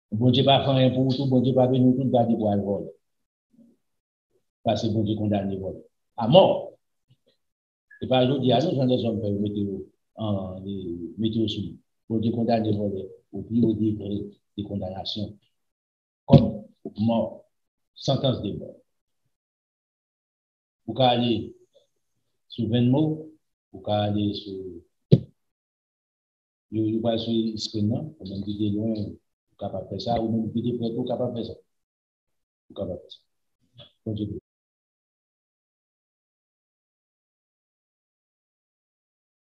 Bon Dieu pas faire rien pour tout, bon Dieu pas venir tout garder pour le vol. Parce que bon Dieu condamne le vol. À mort. Et par exemple, il y a des hommes qui météo sous lui. Bon Dieu condamne le vol au plus haut degré de condamnation. Comme mort, sentence de mort. Vous pouvez aller sur 20 mots, vous pouvez aller sur. Vous pouvez aller sur l'escrime, comme on dit de loin, vous capable de faire ça, ou même de près, vous capable de faire ça. Vous capable de faire ça.